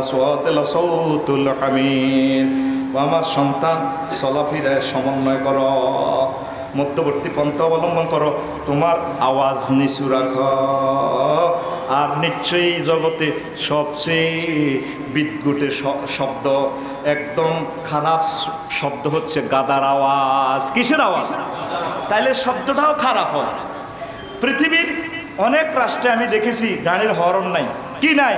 আসওয়াত লাসাউতুল হামির। আমার সন্তান চলাফেরায় সমন্বয় করো, মধ্যবর্তী পন্থা অবলম্বন করো, তোমার আওয়াজ নিচু রাখো। আর নিশ্চয়ই জগতে সবচেয়ে বিদ্যুটে শব্দ, একদম খারাপ শব্দ হচ্ছে গাদার আওয়াজ। কিসের আওয়াজ? তাইলে শব্দটাও খারাপ হয়। পৃথিবীর অনেক রাষ্ট্রে আমি দেখেছি গাড়ির হরন নাই, কি নাই,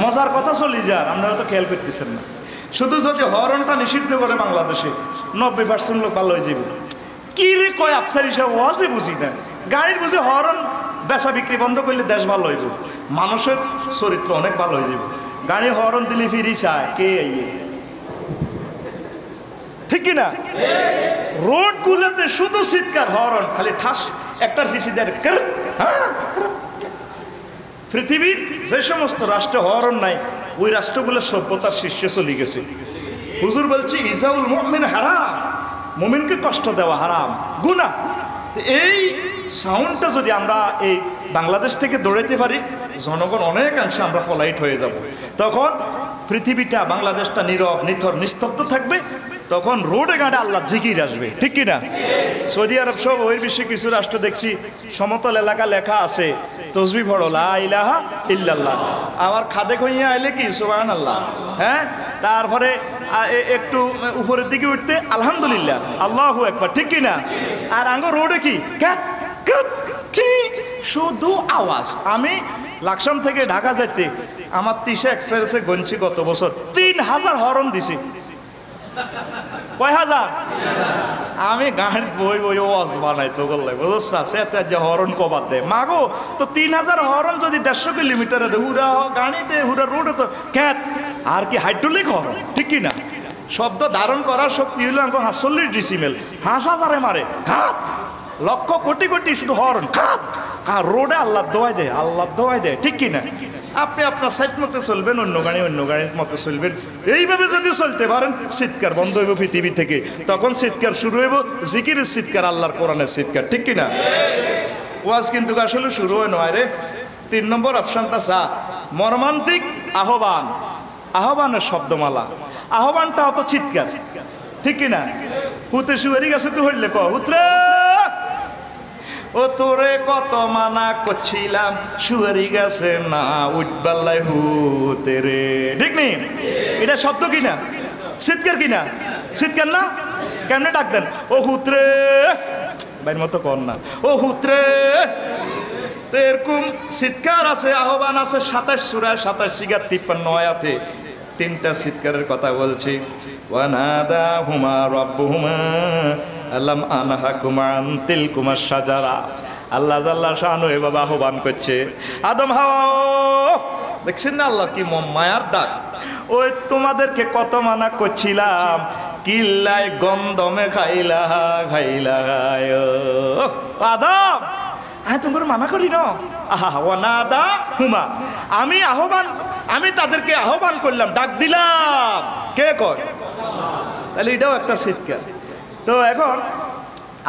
মজার কথা চলি যার, আপনারা তো খেয়াল করতেছেন না। শুধু যদি হরনটা নিষিদ্ধ করে বাংলাদেশে 90% লোক ভালো হয়ে যাবে। কি রে কয় আফসার হিসাব ওয়াজে বুঝি না, গাড়ির বুঝি হরন বেচা বিক্রি বন্ধ করলে দেশ ভালো হইব, মানুষের চরিত্র অনেক ভালো হয়ে যাবে। গাড়ি হরন দিলে ফিরি চায় কে আইয়ে, ঠিক কিনা? রোড গুলোতে শুধু চিৎকার হরন, খালি ঠাস একটার পিছি দেয়। পৃথিবীর যে সমস্ত রাষ্ট্রে হরন নাই ওই রাষ্ট্রগুলো সভ্যতার শীর্ষে চলে গেছে। হুজুর বলছি ইজাউল মুমিন হারাম, মুমিনকে কষ্ট দেওয়া হারাম, গুনাহ। এই সাউন্ডটা যদি আমরা এই বাংলাদেশ থেকে দৌড়াইতে পারি, জনগণ অনেকাংশে আমরা ফলাইট হয়ে যাব। তখন পৃথিবীটা, বাংলাদেশটা নীরব নিথর নিস্তব্ধ থাকবে। তখন রোডে ঘাটে আল্লাহ জিকির আসবে, ঠিক কিনা? সৌদি আরব সব ওই বিশ্বে কিছু রাষ্ট্র দেখছি সমতল এলাকা লেখা আছে তসবি পড়ো লা ইলাহা ইল্লাল্লাহ, আবার খাদে কইয়া আইলে কি সুবহানাল্লাহ, হ্যাঁ, তারপরে একটু উপরের দিকে উঠতে আলহামদুলিল্লাহ, আল্লাহু আকবার, ঠিক কিনা? আর আঙ্গ রোডে কি শুধু আওয়াজ। আমি লাকসাম থেকে ঢাকা যাইতে আমার 30 এক্সপ্রেসে গঞ্চি গত বছর 3000 হরন দিছি। কয় হাজার? আমি গাড়ির বই বই ওয়াজ বানাই তো বললে বুঝতে যে হরন কবার দেয় মাগো। তো 3000 হরন যদি 150 কিলোমিটারে দেয়, হুরা গাড়িতে হুরা রোডে তো ক্যাট আর কি হাইড্রোলিক হরন, ঠিক কিনা? শব্দ ধারণ করার শক্তি হইল 48 ডিসিমেল, 5000 মারে ঘাত, লক্ষ কোটি কোটি শুধু হরন ঘাত। রোডে আল্লাহ দোয়াই দেয়, আল্লাহ দোয়াই দেয়, ঠিক কিনা? আপনি আপনার সাইড মতো চলবেন, অন্য গাড়ির মতো চলবেন। এইভাবে যদি চলতে পারেন, চিৎকার বন্ধ হইব পৃথিবী থেকে। তখন চিৎকার শুরু হইব জিকিরের চিৎকার, আল্লাহর কোরআনের চিৎকার, ঠিক কিনা? ওয়াজ কিন্তু আসলে শুরু হয় নয় রে। 3 নম্বর অপশনটা চা, মর্মান্তিক আহ্বান, আহ্বানের শব্দমালা। আহ্বানটা অত চিৎকার, ঠিক কিনা? হুতে শুয়ারি গেছে তো হইলে ক হুতরে ও তোরে কত মানা করছিলাম, শুয়ারি গেছে না উঠবাল্লাই হুতে রে, ঠিক নেই? এটা শব্দ কিনা? চিৎকার কিনা? চিৎকার না? কেমনে ডাক দেন? ও হুতরে, বাইর মতো কর না, ও হুতরে। তো এরকম চিৎকার আছে, আহ্বান আছে 27 সূরা 27 সিগার 53 আয়াতে 3টা চিৎকারের কথা বলছি। ওয়ানাদা হুমা রাব্বুহুমা আলাম আনহাকুমা আন তিলকুমা শাজারা। আল্লাহ জাল্লা শানু এ বাবা আহ্বান করছে, আদম হাওয়া, দেখছেন না আল্লাহ কি মায়ার ডাক। ওই তোমাদেরকে কত মানা করছিলাম, কিল্লায় গন্ধমে খাইলা খাইলা আদম, হ্যাঁ তোমার মানা করি না। আহা ওয়ানাদা হুমা, আমি তাদেরকে আহ্বান করলাম, ডাক দিলাম, কে কয়? তাহলে এটাও একটা চিৎকার। তো এখন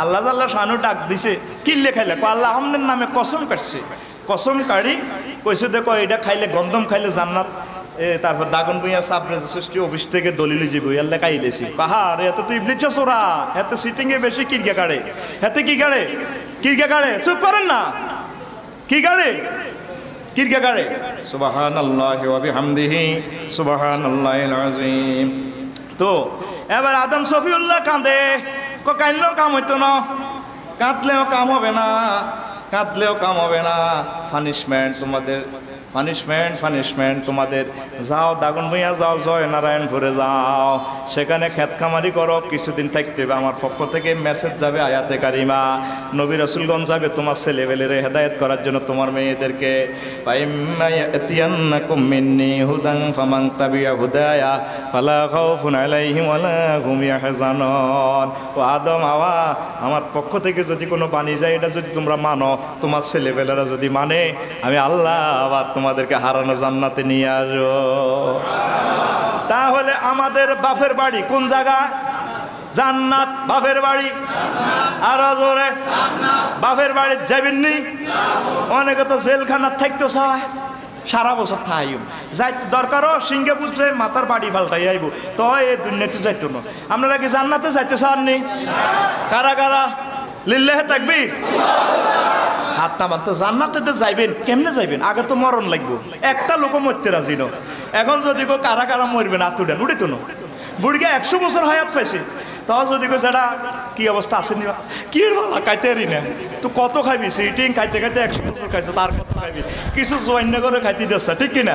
আল্লাহ আল্লাহ শানু ডাক দিছে, কিল্লে খাইলে আল্লাহ আমনের নামে কসম কাটছে, কসম কাড়ি কইছে দেখো এটা খাইলে গন্ধম খাইলে জান্নাত। তারপর দাগন বইয়া সাবরেজ সৃষ্টি অফিস থেকে দলিল যাবো ইয়াল্লা খাইলেছি পাহাড় এত তুই ইবলিচ্ছা সোরা এত সিটিং এ বেশি কিরকে কাড়ে, এতে কি কাড়ে, কিরকে কাড়ে, চুপ করেন না, কি কাড়ে, কিরকে কাড়ে। সুবহানাল্লাহি ওয়া বিহামদিহি সুবহানাল্লাহিল আযীম। তো এবার আদম সফিউল্লাহ কাঁদে, কাঁদলেও কাম হইতো না, কাঁদলেও কাম হবে না, কাঁদলেও কাম হবে না। পানিশমেন্ট তোমাদের, পানিশমেন্ট তোমাদের। যাও দাগন ভুইয়া যাও, জয় নারায়ণপুরে যাও, সেখানে খেত খামারি করো, কিছুদিন থাকতে হবে। আমার পক্ষ থেকে মেসেজ যাবে আয়াতে কারিমা, নবী রাসূলগণ যাবে তোমার ছেলেবেলেরে হেদায়েত করার জন্য, তোমার মেয়েদেরকে। ফাইম্মা ইয়াতিয়ান্নাকুম মিন্নি হুদান ফামান তাবিয়া হুদায়া ফালা খাউফুন আলাইহিম ওয়ালা হুম ইয়াহজানুন। ও আদম হাওয়া, আমার পক্ষ থেকে যদি কোনো বাণী যায়, এটা যদি তোমরা মানো, তোমার ছেলেবেলেরা যদি মানে, আমি আল্লাহ আবার তোমাদেরকে হারানো জান্নাতে নিয়ে আসবো। তাহলে আমাদের বাপের বাড়ি কোন জায়গা? জান্নাত। বাপের বাড়ি আরো জোরে, বাপের বাড়ি যাবেননি? অনেকে তো জেলখানা থাকতে চায়, সারা বছর থাইম যাইতে দরকারও সিংহে বুঝছে মাথার বাড়ি পাল্টাই আইব, তো এই দুনিয়াতে যাইতো না। আপনারা কি জান্নাতে যাইতে চাননি? কারা কারা লিল্লাহে তাকবীর, হাত নামান। তো জান্নাতে যাইবেন কেমনে যাইবেন? আগে তো মরণ লাগবে, একটা লোক মরতে রাজি ন। এখন যদি কারা কারা মরবেন হাত উঠেন, উঠে তো না। বুড়িকে 100 বছর হায়াত পাইছে, তাও যদি কইছে এটা কি অবস্থা আসেনি কি বাবা খাইতে পারি না, তো কত খাইবি সিটিং খাইতে খাইতে 100 বছর খাইছে, তার কত খাইবি, কিছু জয়েন করে খাইতে দিচ্ছে, ঠিক কিনা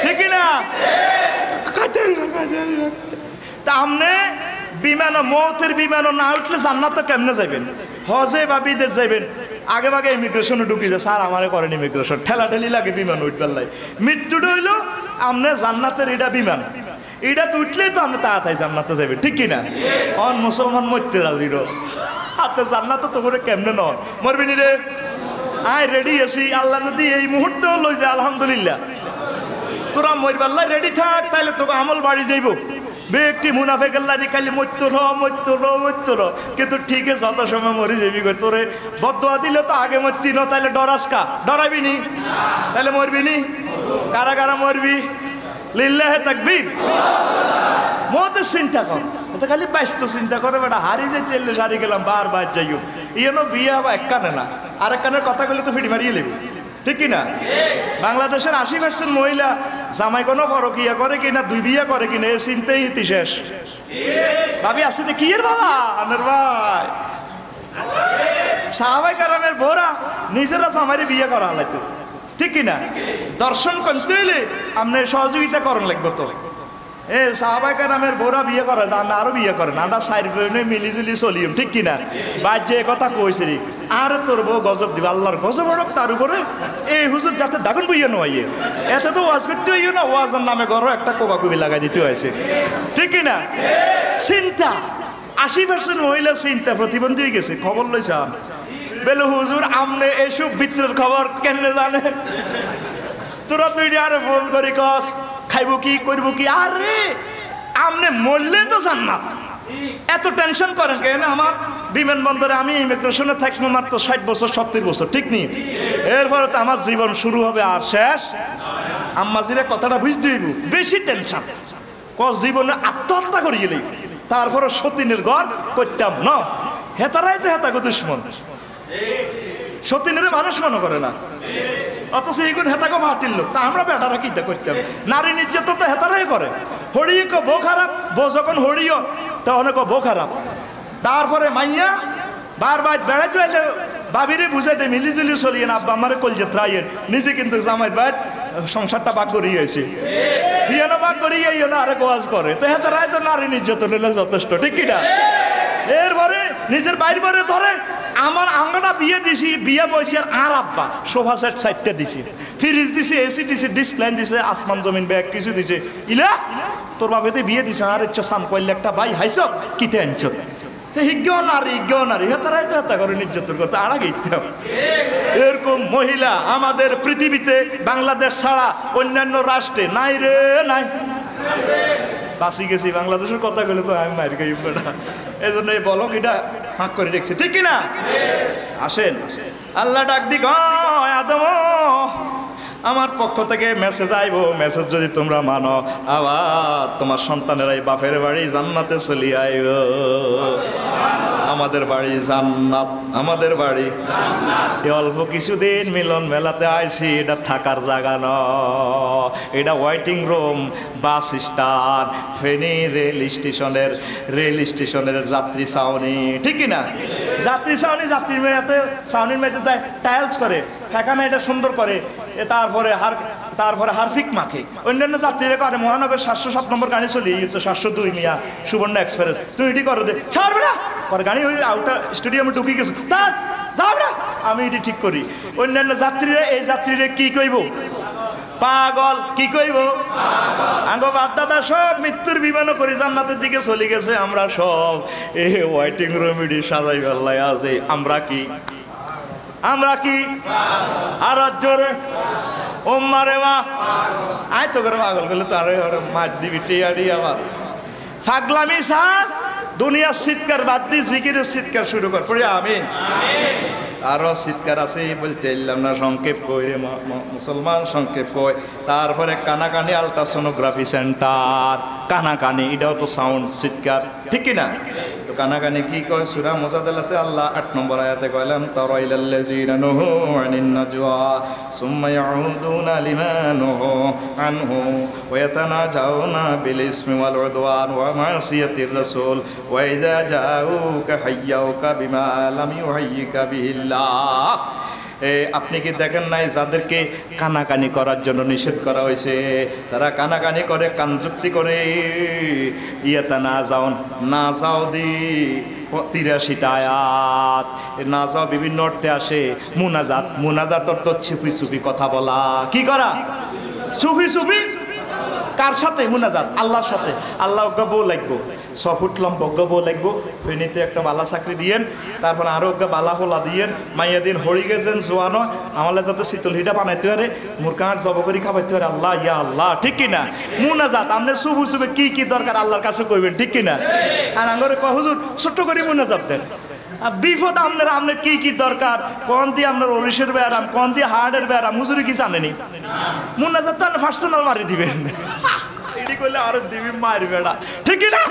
ঠিক কিনা, খাইতে পারি না। তা আমনে বিমানও মৌতের বিমানও না উঠলে জান্নাতে কেমনে যাবেন? হজে বা বিদেশ যাইবেন, আগে ভাগে ইমিগ্রেশনে ঢুকি যায়, স্যার আমারে করেন ইমিগ্রেশন, ঠেলাঠেলি লাগে বিমান উঠবার লাই। মৃত্যুটা হইলো আমনে জান্নাতের এটা বিমান, এটা তো উঠলেই তো আমরা তাড়াতাড়ি জান্নাতে যাবেন, ঠিক কিনা? অন মুসলমান মরতে রাজি হাতে জান্নাতে তো করে কেমনে নন মরবি নি রে? আয় রেডি আছি, আল্লাহ যদি এই মুহূর্তেও লই যায় আলহামদুলিল্লাহ, তোরা মরবার লাই রেডি থাক, তাইলে তোকে আমল বাড়ি যাইব। ব্যক্তি মুনাফেকের লাইনি খালি মরতো ন, কিন্তু ঠিক আছে যত সময় মরি যাবি গো, তোরে বদদোয়া দিলে তো আগে মরতি ন, তাইলে ডরাসকা ডরাবি নি, তাইলে মরবি নি? কারা কারা মরবি? লিল্লাহে তাকবীর। মতের চিন্তা কর, এটা খালি ব্যস্ত চিন্তা করে বেটা, হারি যাইতে এলে সারি গেলাম বার যাইও, ইয়েনো বিয়ে হবা এক কানে না, আরেক কানের কথা বলে তো ফিটি মারিয়ে নেবে, ঠিক কিনা? বাংলাদেশের 80% মহিলা জামাই কোনো পরকিয়া করে কিনা, 2 বিয়া করে কিনা, এ চিন্তাই ইতি শেষ। ভাবি আসে না কি এর বাবা আনের ভাই, সাহাবায়ে কেরামের বউরা নিজেরা জামাইরে বিয়ে করা হলাইতো, ঠিক কিনা? দর্শন করতে হইলে আপনার সহযোগিতা করণ লাগবে তো। সাহাবায়ে কেরামের বউরা বিয়ে করে, আমরা আরো বিয়ে করেন, আমরা 4 বোনে মিলিজুলি চলিম, ঠিক কিনা? বাদ যে কথা কইছে রে, আর তোর বউ গজব দিবে, আল্লাহর গজব হড়ক তার উপরে। এই হুজুর যাতে দাগুন বইয়া নয়, এতে তো ওয়াজ করতে হইও না, ওয়াজের নামে ঘরও একটা কোবাকুবি লাগাই দিতে হয়েছে, ঠিক কিনা? চিন্তা 80% মহিলা চিন্তা প্রতিবন্ধী হয়ে গেছে। খবর লইছাম বেলু হুজুর আমনে এসব ভিতরের খবর কেমনে জানে? তোরা তুই আরে ফোন করি কস খাইব কি করব কি, আরে আমনে মরলে তো জান্নাত, এত টেনশন করেন কেন? আমার বিমানবন্দরে আমি ইমিগ্রেশনে থাকবো মাত্র 60 বছর 70 বছর, ঠিক নি? এরপরে তো আমার জীবন শুরু হবে আর শেষ। আম্মাজিরে কথাটা বুঝতে হইব, বেশি টেনশন কস জীবনে আত্মহত্যা করি গেলেই, তারপরে সতীনের ঘর করতাম না, হেতারাই তো হেতাগো দুশ্মন, সতীনের মানুষ মনে করে না, অথচ এইগুন হেতাগো মাতিল লোক, তা আমরা বেটারা কিতা করতাম? নারী নির্যাতন তো হেতারাই করে, হরিয়ে কো বউ খারাপ, বউ যখন হরিও তখন কো বউ খারাপ, তারপরে মাইয়া বারবার বেড়াইতে এলে বাবিরে বুঝাইতে মিলিজুলি চলিয়ে না, আব্বা আমারে কলজে ত্রাইয়ের, নিজে কিন্তু জামাই বাইর সংসারটা ভাগ করিয়েছে, বিয়ানো ভাগ করিয়ে না আরেক ওয়াজ করে, তো হেতারাই তো নারী নির্যাতন হলে যথেষ্ট, ঠিক কিনা? এরপরে নিজের বাইর বারে ধরে আমার আঙ্গনা বিয়ে দিছি, বিয়ে বসি আর আব্বা সোফা সেট 4টা দিছি, ফ্রিজ দিছি, এসি দিছি, ডিসপ্লেন দিছে, আসমান জমিন ব্যাগ কিছু দিছে, ইলা তোর বাবাতে বিয়ে দিছে, আর ইচ্ছা সাম কইলে একটা ভাই হাইছ কিতে আনছ, সে হিজ্ঞও নারী হেতারাই তো হেতা করে নির্যাতন করতে আর আগে এরকম মহিলা আমাদের পৃথিবীতে বাংলাদেশ ছাড়া অন্যান্য রাষ্ট্রে নাই রে নাই। বাসি গেছি বাংলাদেশের কথা বলে তো আমি মার গাই না, এই জন্য এই বলক এটা ফাঁক করে রেখেছি, ঠিক কিনা? আসেন আল্লাহ ডাক দি আদম, আমার পক্ষ থেকে মেসেজ আইব, মেসেজ যদি তোমরা মানো আবার তোমার সন্তানেরাই বাপের বাড়ি জান্নাতে চলি আইব। আমাদের বাড়ি জান্নাত, আমাদের বাড়ি এই অল্প কিছুদিন মিলন মেলাতে আইছি, এটা থাকার জায়গা ন, এটা waiting room, bus stand, Feni rail স্টেশনের যাত্রী ছাউনি, ঠিক কিনা? যাত্রী ছাউনি, যাত্রীর মেয়েতে ছাউনির মেয়েতে যায় টাইলস করে, ফেঁকানা এটা সুন্দর করে, তারপরে হারফিক মাখে, অন্যান্য যাত্রীরা করে মহানগর 707 নম্বর গাড়ি চলি, তো 702 মিয়া সুবর্ণ এক্সপ্রেস, তুই এটি করো দে ছাড়বে না পরে গাড়ি ওই আউটার স্টেডিয়ামে ঢুকি গেছো, তা যাও না, আমি এটি ঠিক করি। অন্যান্য যাত্রীরা এই যাত্রীরা কি কইব? পাগল, কি কইব? আঙ্গো বাপদাদা সব মৃত্যুর বিমানও করে জান্নাতের দিকে চলে গেছে, আমরা সব এই ওয়েটিং রুম এটি সাজাই ফেললাই আছে, আমরা কি আর জোরে ও মারে মা আয় তো করে পাগল করলে তার মাছ দিবি টিয়ারি আবার ফাগলামি সার দুনিয়ার চিৎকার বাদ দিয়ে জিকিরের চিৎকার শুরু কর পড়ে আমিন। আরো চিৎকার আছে বলতে এলাম না, সংক্ষেপ কই রে মুসলমান, সংক্ষেপ কই। তারপরে কানাকানি আলট্রাসোনোগ্রাফি সেন্টার, কানাকানি, এটাও তো সাউন্ড, চিৎকার, ঠিক কিনা? তো কানাকানি কি কয়? সূরা মুজাদালাতে আল্লাহ 8 নম্বর আয়াতে কইলাম তারা ইলাল্লাযিনা নুহু আনিন নাজওয়া সুম্মা ইয়াউদুনা লিমা নুহু আনহু ওয়া ইয়াতানাজাউনা বিল ইসমি ওয়াল উদওয়ান ওয়া মাসিয়াতির রাসূল ওয়া ইযা জাউকা হাইয়াউকা বিমা লাম ইউহাইয়িকা বিহিল্লাহ। আপনি কি দেখেন নাই যাদেরকে কানাকানি করার জন্য নিষেধ করা হয়েছে, তারা কানাকানি করে, কানযুক্তি করে। ইয়াতা না যাও, না যাও দি 83টা আয়াত। না যাও বিভিন্ন অর্থে আসে। মুনাজাত, মুনাজাত অর্থ চুপি চুপি কথা বলা। কি করা? চুপি চুপি। কার সাথে মুনাজাত? আল্লাহর সাথে। আল্লাহ বউ লাগবো, 6 ফুট লম্বা বউ লাগবো, ফেনীতে একটা বালা চাকরি দিয়েন, তারপর আরো বালা হোলা দিয়েন, মাইয়া দিন হরি গেছেন জোয়ান হয়, আমাদের যাতে শীতল হিটা বানাইতে পারে, মুরকাঁট জব করি খাবাইতে পারে। আল্লাহ ইয়া আল্লাহ, ঠিক কিনা? মুনাজাত আপনি শুভ শুভে কি কি দরকার আল্লাহর কাছে কইবেন, ঠিক কিনা? আর আঙ্গরে কয় হুজুর ছোট্ট করে মুনাজাত দেন। বিপদ আপনার, আপনার কি কি দরকার, কোন দিয়ে আপনার ওরিশের ব্যায়াম, কোন দিয়ে হার্টের ব্যায়াম, হুজুরি কি জানেনি? মুনাজাত তো আপনি পার্সোনাল মারি দিবেন, এটি করলে আরো দিবি মায়ের বেড়া, ঠিক না?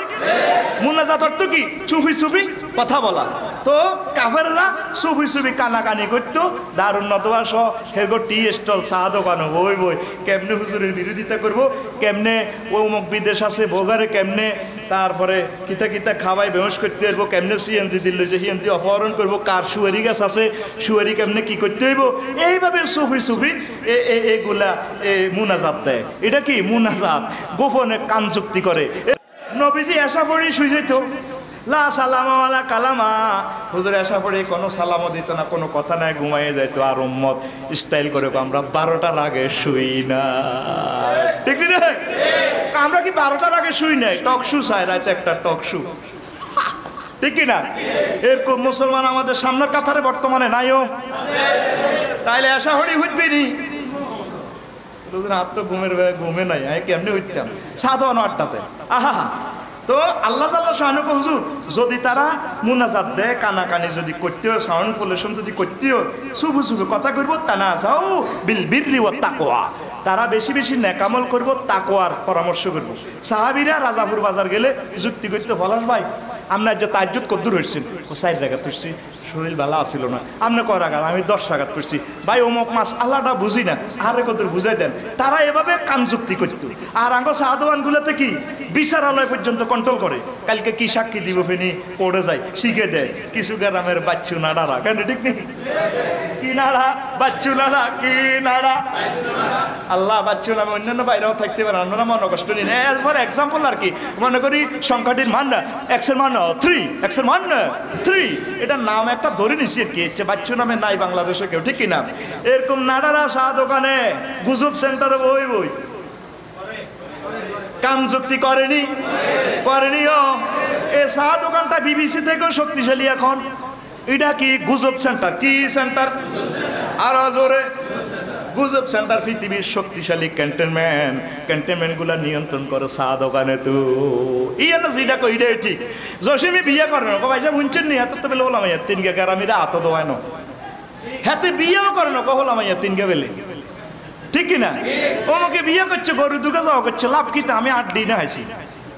মুনাজাত অর্থ কি? চুপি চুপি কথা বলা। তো কাফেররা চুপি চুপি কানাকানি করতো। দারুন নতবা সহ হেরগো টি স্টল, চা দোকান, বই বই কেমনে হুজুরের বিরোধিতা করবো, কেমনে অমুক বিদেশ আছে ভোগারে, কেমনে তারপরে কিতা কিতা খাওয়াই বেহস করতে হইব, কেমনে সিএনজি দিল যে সিএনজি অপহরণ করবো, কার সুয়ারি গাছ আছে সুয়ারি কেমনে কি করতে হইব, এইভাবে চুপি চুপি এগুলা মুনাজাত দেয়। এটা কি মুনাজাত? গোপনে কান যুক্তি করে। নবীজি এসা পড়ি শুই যেত, লা সালামা ওয়ালা কালামা, হুজুর এসা পড়ে কোনো সালামও দিত না, কোনো কথা নাই, ঘুমাইয়ে যাইতো। আর উম্মত স্টাইল করে আমরা 12টার আগে শুই না, ঠিক না? আমরা কি 12টার আগে শুই নাই? টক শু চাই, রাতে একটা টক শু, ঠিক কিনা? এরকম মুসলমান আমাদের সামনের কাতারে বর্তমানে নাইও। তাইলে এসা হরি হইবি নি, হাত তো ঘুমে নাই, আমি কেমনি হইতাম সাধারণ 8টাতে। আহা, তো আল্লাহ শাহানুকে হুজুর যদি তারা মুনাজাত দেয়, কানাকানি যদি করতে হয়, সাউন্ড পলিউশন যদি করতে হয়, শুভু শুভু কথা করবো, তা না যাও বিল বিররি ওয়াত তাকওয়া, তারা বেশি বেশি নেকামল করবো, তাকওয়ার পরামর্শ করবো। সাহাবীরা রাজাপুর বাজার গেলে যুক্তি করতে, পলাশ ভাই আপনার যে তাজ্জুদ কদ্দুর হয়েছেন, ও 4 রাকাত করছি, শরীর ভালো আসিল না, আপনি কয় রাকাত, আমি 10 রাকাত করছি। ভাই অমুক মাস আল্লাহটা বুঝি না, আরে কদ্দুর বুঝাই দেন। তারা এভাবে কান যুক্তি করত। আর আঙ্গ সাহাদওয়ানগুলোতে কি বিচারালয় পর্যন্ত কন্ট্রোল করে, কালকে কি সাক্ষী দিব ফেনি পড়ে যায়, শিখে দেয়। কিছু গ্রামের বাচ্চু নাড়ারা, কেন ঠিক নেই? কি নাড়া? বাচ্চু নাড়া, কি নাড়া? আল্লাহ বাচ্চু নামে অন্যান্য বাইরেও থাকতে পারে, আমরা মনে কষ্ট নিন। এজ ফর এক্সাম্পল আর কি, মনে করি সংখ্যাটির মান না, এক্সের মান 3, এক্সের মান 3, এটা নাম একটা ধরে নিছি আর কি, বাচ্চু নামে নাই বাংলাদেশে কেউ, ঠিক কিনা? এরকম নাড়ারা চা দোকানে, গুজব সেন্টারে বই বই কাম যুক্তি করেনি, করেনিও। এ চা দোকানটা বিবিসি থেকেও শক্তিশালী এখন। এটা কি গুজব সেন্টার? কি সেন্টার? আরো জোরে, গুজব সেন্টার পৃথিবীর শক্তিশালী ক্যান্টনমেন্ট গুলা নিয়ন্ত্রণ করে চা দোকানে। তো ইয়ে না যেটা কই রে ঠিক, জসিমি বিয়ে করে না, ভাইসা শুনছেন নি? এত তো বেলে বললাম 3 গে গ্রামীরা হাত দোয়ায় না, হাতে বিয়েও করে না, কহলাম 3 গে বেলে, ঠিক কিনা? ওমকে বিয়ে করছে, গরু দুকে যাওয়া করছে, লাভ কিতা? আমি 8 দিনে আছি।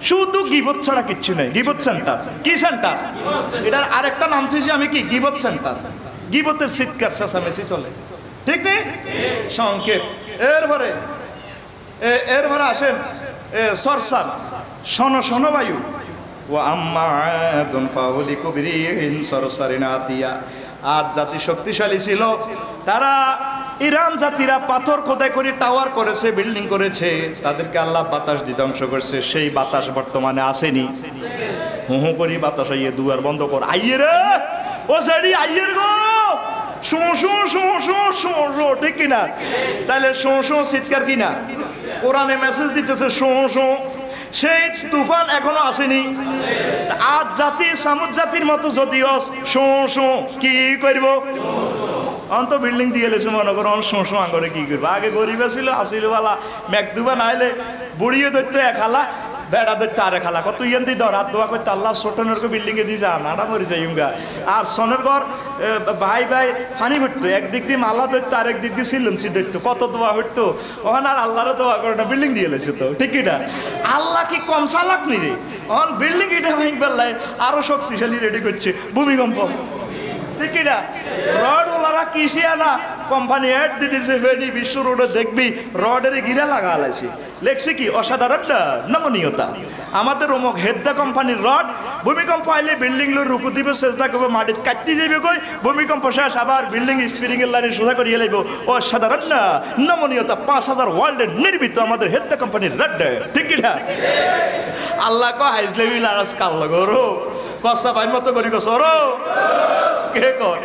শুধু গিবত ছাড়া কিচ্ছু নেই। গিবত সেন্টার, কি সেন্টার? এটার আরেকটা নাম থেকে আমি কি, গিবত সেন্টার। গিবতের চিৎকার চেঁচামেচি চলে, ঠিক নেই? সংক্ষেপ। এরপরে আসেন সরসার, শোনো বায়ু। ও আম্মা আদুন ফাউলিকু বিরিহিন সরসারিন আতিয়া। আদ জাতি শক্তিশালী ছিল, তারা ইরাম জাতিরা পাথর খোদাই করে টাওয়ার করেছে, বিল্ডিং করেছে, তাদেরকে আল্লাহ বাতাস দিয়ে ধ্বংস করেছে। সেই বাতাস বর্তমানে আসেনি। হু হু করি বাতাস আইয়ে, দুয়ার বন্ধ কর, আইয়ে রে ও সাইডি আইয়ের গো, শো শো শো শো শো শো, ঠিক কিনা? তাহলে শো শো চিৎকার কিনা? কোরআনে মেসেজ দিতেছে শো শো। সেই তুফান এখনো আসেনি। আজ জাতি সামুদ জাতির মতো যদিও শো শো কি করব, অন্ত বিল্ডিং দিয়ে এলেছে, মনে করো শো শো আঙ্গরে কি করবো? আগে গরিব ছিল, আসিল বালা মেঘদুবা নাইলে বুড়িয়ে ধরতো, এক হালা বেড়াদের তারে খালা কত ইয়ান দি ধর হাত দোয়া করতে আল্লাহ ছোটনের বিল্ডিং এ দিয়ে যান আড়া মরে যাই উঙ্গা আর সনের ঘর ভাই ভাই ফানি ভরতো একদিক দিয়ে মালা ধরতো আরেক দিক দিয়ে সিলমছি ধরতো কত দোয়া হইতো ওখানে আর আল্লাহরও দোয়া করে না বিল্ডিং দিয়ে লেছে তো ঠিক কিনা আল্লাহ কি কম চালাক নি রে ওখান বিল্ডিং এটা ভাঙ বেলায় আরো শক্তিশালী রেডি করছে ভূমিকম্প ঠিক কিনা রড ওলারা কিসে আনা কোম্পানি অ্যাড দিতেছে ভেনি বিশ্ব রোডে দেখবি রডের গিরা লাগা আলাইছে লেখছে কি অসাধারণ নমনীয়তা আমাদের অমুক হেদ্দা কোম্পানির রড ভূমিকম্প আইলে বিল্ডিং লো রুকু দিবে চেষ্টা করবে মাটির কাটতে যাবে কই ভূমিকম্প শেষ আবার বিল্ডিং স্পিরিং এর লাইনে সোজা করিয়ে লাইব অসাধারণ নমনীয়তা 5000 ওয়ার্ল্ডের নির্মিত আমাদের হেদ্দা কোম্পানির রড ঠিক কিনা আল্লাহ কো হাইজলে বিলাস কাল লগরো কসা ভাই মতো করি কস ওরো কে কর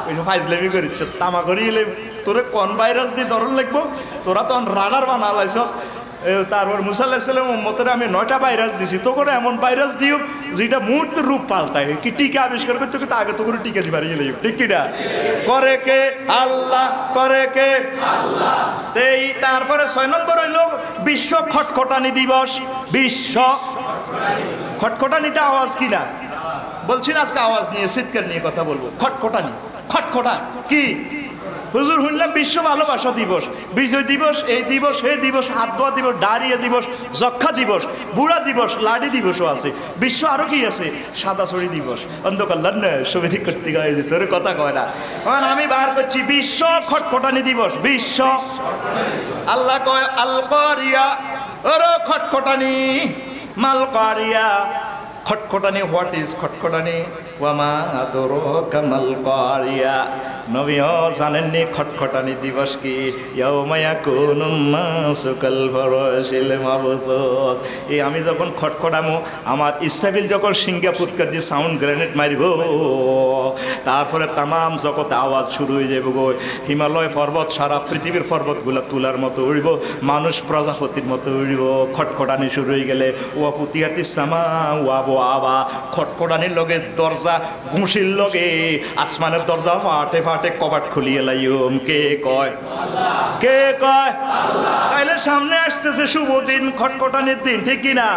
ওই ফাইজলেমি করিস তামা করি এলে তোরে কোন ভাইরাস দিয়ে ধরন লাগবো তোরা তখন রাডার বানা লাইছ তারপর মুসা আলাইহিস সালাম উম্মতের আমি 9টা ভাইরাস দিছি তো করে এমন ভাইরাস দিও যেটা মুহূর্তের রূপ পাল্টায় কি টিকা আবিষ্কার করতে তো আগে তো করে টিকা দিবার গেলে ঠিক কিনা করে কে আল্লাহ করে কে আল্লাহ এই তারপরে 6 নম্বর হইল বিশ্ব খটখটানি দিবস বিশ্ব খটখটানিটা আওয়াজ কিনা বলছি না আজকে আওয়াজ নিয়ে চিৎকার নিয়ে কথা বলবো খটখটানি খটখটা কি হুজুর শুনলাম বিশ্ব ভালোবাসা দিবস বিজয় দিবস এই দিবস সেই দিবস হাত ধোয়া দিবস ডায়রিয়া দিবস যক্ষা দিবস বুড়া দিবস লাডি দিবসও আছে বিশ্ব আরো কি আছে সাদা ছড়ি দিবস অন্ধকার সুবিধি করতে গায়ে তোর কথা কয় না কারণ আমি বার করছি বিশ্ব খটখটানি দিবস বিশ্ব আল্লাহ কয় আল কারিয়া ওরে খটখটানি মাল কারিয়া খটখটানি হোয়াট ইজ খটখটানি ওয়ামা আদরাকা মাল কারিয়া নবীও জানেননি খটখটানি দিবস কি ইয়াউমা ইয়াকুনুন নাসু কাল ফারাশিল মাবসুস এই আমি যখন খটখটামো আমার ইসরাফিল যখন সিংহা ফুৎকার দিয়ে সাউন্ড গ্রেনেড মারিব তারপরে তামাম জগতে আওয়াজ শুরু হয়ে যাবে গো হিমালয় পর্বত সারা পৃথিবীর পর্বতগুলো তুলার মতো উড়িব মানুষ প্রজাপতির মতো উড়িব খটখটানি শুরু হয়ে গেলে ওয়া পুতিয়াতিস সামা ওয়া আবা খটখটানির লগে দরজা ঘুষির লগে আসমানের দরজা ফাটে ফাটে কবাট খুলিয়ে লাইম কে কয় আল্লাহ কে কয় আল্লাহ তাইলে সামনে আসতেছে শুভ দিন খটখটানির দিন ঠিক কি না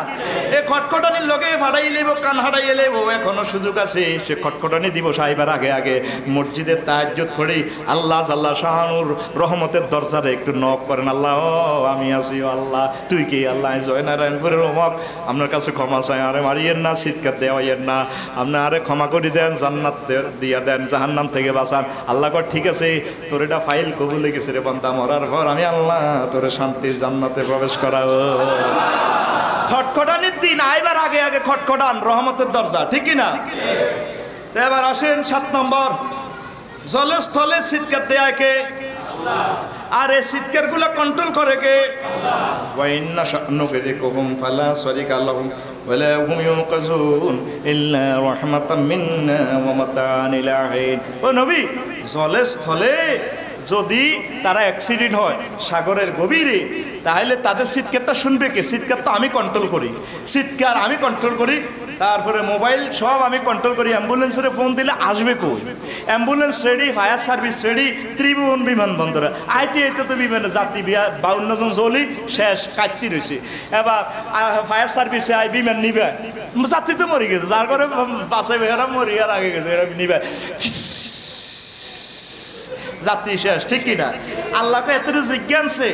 এই খটখটানির লগে ফাড়াই লইব কান হারাই লইব এখনো সুযোগ আছে সে খটখটানি দিবস আইবার আগে আগে মসজিদে তাহাজ্জুদ পড়ি আল্লাহ আল্লাহ শাহানুর রহমতের দরজারে একটু নক করেন আল্লাহ ও আমি আছি আল্লাহ তুই কি আল্লাহ জয়নারায়ণপুরের রহমত আপনার কাছে ক্ষমা চাই আরে মারিয়েন না চিৎকার দেওয়াইয়েন না আপনি আরে ক্ষমা করে দেন জান্নাত দিয়া দেন জাহান্নাম থেকে বাঁচান আল্লাহ কর ঠিক আছে তোর এটা ফাইল কবুল হয়ে গেছে রে বান্দা মরার পর আমি আল্লাহ তোরে শান্তির জান্নাতে প্রবেশ করাবো খটখটানির দিন আইবার আগে আগে খটখটান রহমতের দরজা ঠিক কি না তো এবার আসেন 7 নম্বর জলে স্থলে চিৎকার দেয় কে আর এই চিৎকার গুলা কন্ট্রোল করে কে ওয়াইন্না শানুকিকুম ফালা শারিকা লাহুম ওয়ালা হুম ইউকাজুন ইল্লা রাহমাতাম মিন্না ওয়া মাতাআন ইলা হিন ও নবী জলে স্থলে যদি তারা অ্যাক্সিডেন্ট হয় সাগরের গভীরে তাহলে তাদের চিৎকারটা শুনবে কে চিৎকার তো আমি কন্ট্রোল করি চিৎকার আমি কন্ট্রোল করি তারপরে মোবাইল সব আমি কন্ট্রোল করি অ্যাম্বুলেন্সের ফোন দিলে আসবে কই ambulance ready fire service ready Tribhuvan বিমানবন্দরে আইতে আইতে তো বিমানে যাত্রী 52 জন জলি শেষ কাটতি রয়েছে এবার ফায়ার সার্ভিসে আই বিমান নিবে যাত্রী তো মরে গেছে যার করে বাসে বেহারা মরিয়ার আগে গেছে এরা নিবে যাত্রী শেষ ঠিক কিনা আল্লাহকে এত জিজ্ঞানছে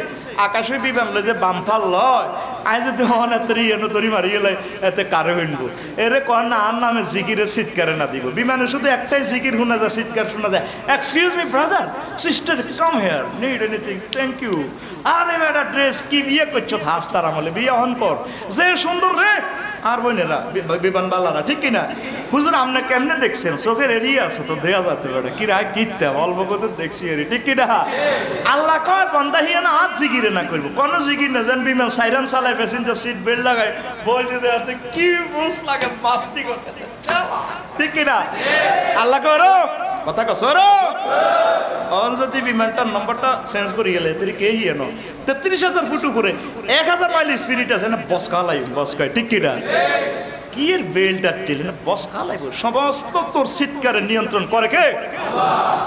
আকাশে বিমান লয় যে বামফাল লয় আই যদি হন এত ইয়েনো তরি মারিয়ে লয় এতে কারে হইনবো এরে কন না আর নামে জিকিরে চিৎকারে না দিব বিমানে শুধু একটাই জিকির শোনা যায় চিৎকার শোনা যায় excuse me brother sister come here need anything thank you আরে বেটা ড্রেস কি বিয়ে করছো হাসতার আমলে বিয়ে হন কর যে সুন্দর রে আর বোনেরা বিমানবালারা ঠিক কিনা হুজুর আপনি কেমনে দেখছেন চোখের এরিয়া আছে তো দেয়া যাতে পারে কি রায় কিনতে অল্প কত দেখছি এরি ঠিক কিনা আল্লাহ কয় বন্দা হিয়া না আজ জিগিরে না করবো কোনো জিগির না যেন বিমান সাইরান চালায় প্যাসেঞ্জার সিট বেল্ট লাগায় বসে দেওয়াতে কি বুঝ লাগে বাস্তি করছে ঠিক কিনা আল্লাহ করো কথা কস অন যদি বিমানটার নম্বরটা চেঞ্জ করে গেলে তুই কে ইয়েন 33,000 ফুট উপরে 1000 মাইল স্পিরিট আছে না বস কালাই বস কয় ঠিক কিনা কি এর বেল্টার টেলে না বস কালাই সমস্ত তোর চিৎকারের নিয়ন্ত্রণ করে কে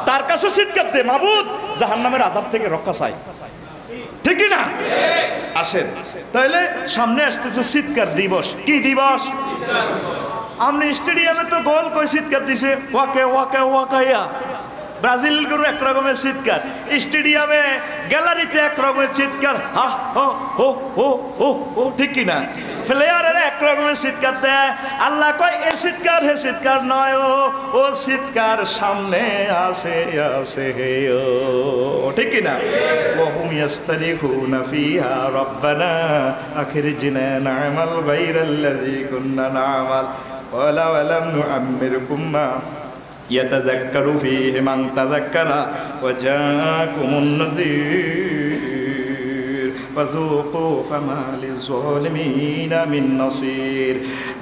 তার কাছে চিৎকার দে মাবুদ জাহান্নামের আযাব থেকে রক্ষা চাই ঠিক কি না? আসেন তাহলে সামনে আসতেছে শীতকার দিবস। কি দিবস? আপনি স্টেডিয়ামে তো গোল কই শীতকার দিছে, ওয়াকে ওয়াকে ওয়াকাইয়া ব্রাজিল গরু এক রকমের চিৎকার, স্টেডিয়ামে গ্যালারিতে এক রকমের চিৎকার, হা হো হো হো হো হো, ঠিক কিনা? প্লেয়ারের এক রকমের চিৎকার দেয়। আল্লাহ কয় এ চিৎকার হে চিৎকার নয়, ও চিৎকার সামনে আসে আসে হে ও, ঠিক কিনা? ওহুম ইয়াস্তারিখুনা ফিহা রব্বানা আখিরজিনা না'মাল গায়রাল্লাযী কুন্না না'মাল ওয়ালা ওয়ালাম নুআম্মিরকুম মা ইয়াতাযাক্কারু ফীহি মান তাযাক্কারা ওয়া জাআকুমুন নাযীর ফাযূকু ফামা লিয-যালিমিনা মিন নাসীর।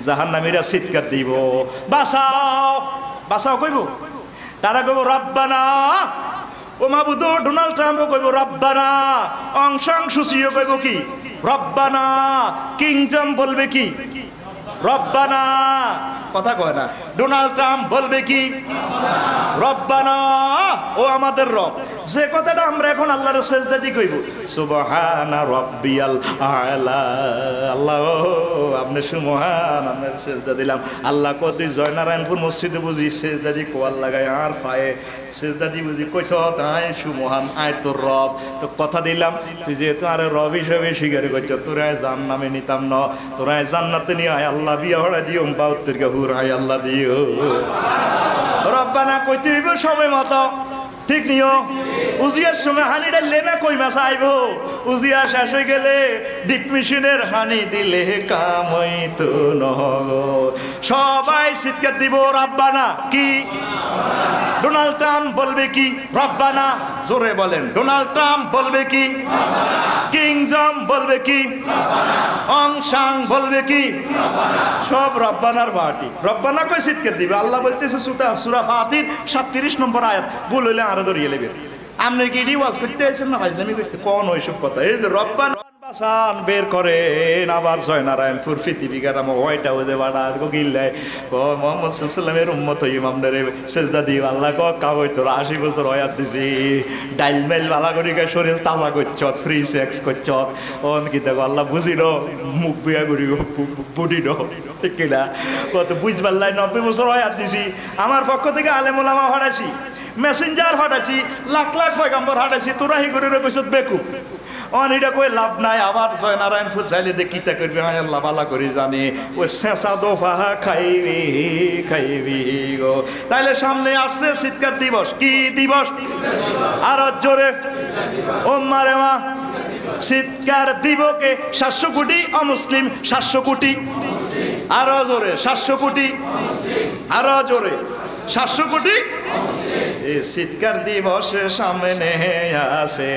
জাহান্নামীরা চিৎকার দিব, বাঁচাও বাঁচাও কইব। তারা কইব রব্বানা, ও মাবুদ। ডোনাল্ড ট্রাম্পও কইব রব্বানা, অং সাং সুচিও কইব কি রব্বানা, কিংজম বলবে কি রব্বানা, কথা কয় না। ডোনাল্ড ট্রাম্প বলবে কি রব্বানা, ও আমাদের রব। যে কথাটা আমরা এখন আল্লাহর সেজদা দিয়ে কইব সুবহানা রাব্বিয়াল আলা, আল্লাহ আপনি সুবহান, আপনার সেজদা দিলাম। আল্লাহ কত জয়নারায়ণপুর মসজিদে বুঝি সেজদা দিয়ে কোয়াল লাগায় আর পায়ে সেজদা দিয়ে বুঝি কইছ তাই সুবহান, আয় তোর রব। তো কথা দিলাম তুই যেহেতু আরে রব হিসেবে স্বীকার করছ, তোরাই জান্নামে নিতাম ন, তোরাই জান্নাতে নিয়ে আয় আল্লাহ বিয়া হড়া দিও বাউত্তর গাহুর আয় আল্লাহ দিও। রব্বানা কইতে হইব সময় মতো, ঠিক নিও। উজিয়ার সময় হানিটা লেনা কই মাছ আইব, উজিয়া শেষ হয়ে গেলে ডিপ মেশিনের হানি দিলে কামই তো নহব। সবাই চিৎকার দিব রব্বানা। কি? ডোনাল্ড ট্রাম্প বলবে কি রব্বানা, জোরে বলেন। ডোনাল্ড ট্রাম্প বলবে কি? কিংজম বলবে কি? অং সাং বলবে কি? সব রব্বানার বাটি। রব্বানা কই চিৎকার দিবে? আল্লাহ বলতেছে সূরা ফাতির 37 নম্বর আয়াত, ভুল হইলে আরো ধরিয়ে নেবে। আপনি কি এটি ওয়াজ করতে আছেন না ফাইজলামি করতে? কোন ওইসব কথা? এই যে রব্বানা বাসান বের করেন, আবার জয়নারায়ণপুর পৃথিবী গ্রাম হোয়াইট হাউসে বাড়ার গিল্লায় মোহাম্মদ সাল্লামের উম্মত ইমামদের সেজদা দিয়ে আল্লাহ কাবই তোর 80 বছর হয়াত দিছি, ডাইল মাইল বালা করি শরীর তাজা করছ, ফ্রি সেক্স করছ, অন কি দেখো আল্লাহ বুঝি ন মুখ বিয়া করি বুড়ি ন, ঠিক কিনা? কত বুঝবার লাই 90 বছর হয়াত দিছি। আমার পক্ষ থেকে আলেম ওলামা হটাইছি, মেসেঞ্জার হটাইছি, লাখ লাখ পয়গাম্বর হটাইছি, তোরা হি করে কইছ বেকুব। অনিটা কই লাভ নাই। আবার জয়নারায়ণপুর চাইলে দে কিতা করবি, আল্লাহ বালা করি জানে। ওই শেষা দোফা খাইবি খাইবি গো। তাইলে সামনে আসছে চিৎকার দিবস। কি দিবস? আরো জোরে ও মারে মা। চিৎকার দিবকে 700 কোটি অমুসলিম, 700 কোটি, আরো জোরে 700 কোটি, আরো জোরে 700 কোটি। চিৎকার দিবসে সামনে আসে,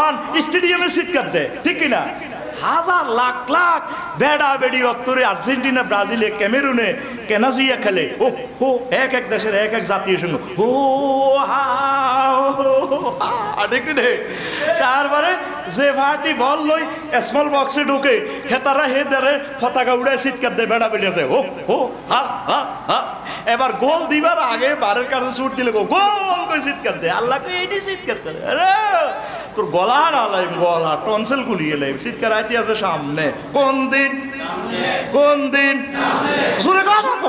অন স্টেডিয়ামে চিৎকার দেয়, ঠিক কিনা? হাজার লাখ লাখ বেড়া বেড়ি অত্তরে আর্জেন্টিনা, ব্রাজিলে, ক্যামেরুনে কেনাজিয়া খেলে। ও হো, এক এক দেশের এক এক জাতীয় সঙ্গ ও হা, ঠিক নে? তারপরে যে ভাটি বল লই স্মল বক্সে ঢুকে হেতারা হে দারে পতাকা উড়ায় চিৎকার দেয়, বেড়া বেড়ি আছে ও হো হা হা হা। এবার গোল দিবার আগে বারের কাছে ছুট দিলে গোল করে চিৎকার দেয়। আল্লাহ এইটি চিৎকার চলে, আরে তোর গলা হারালাম, গলা টনসেল গুলিয়ে লাইম, চিৎকার আইতে আছে সামনে। কোন দিন? কোন দিন? জোরে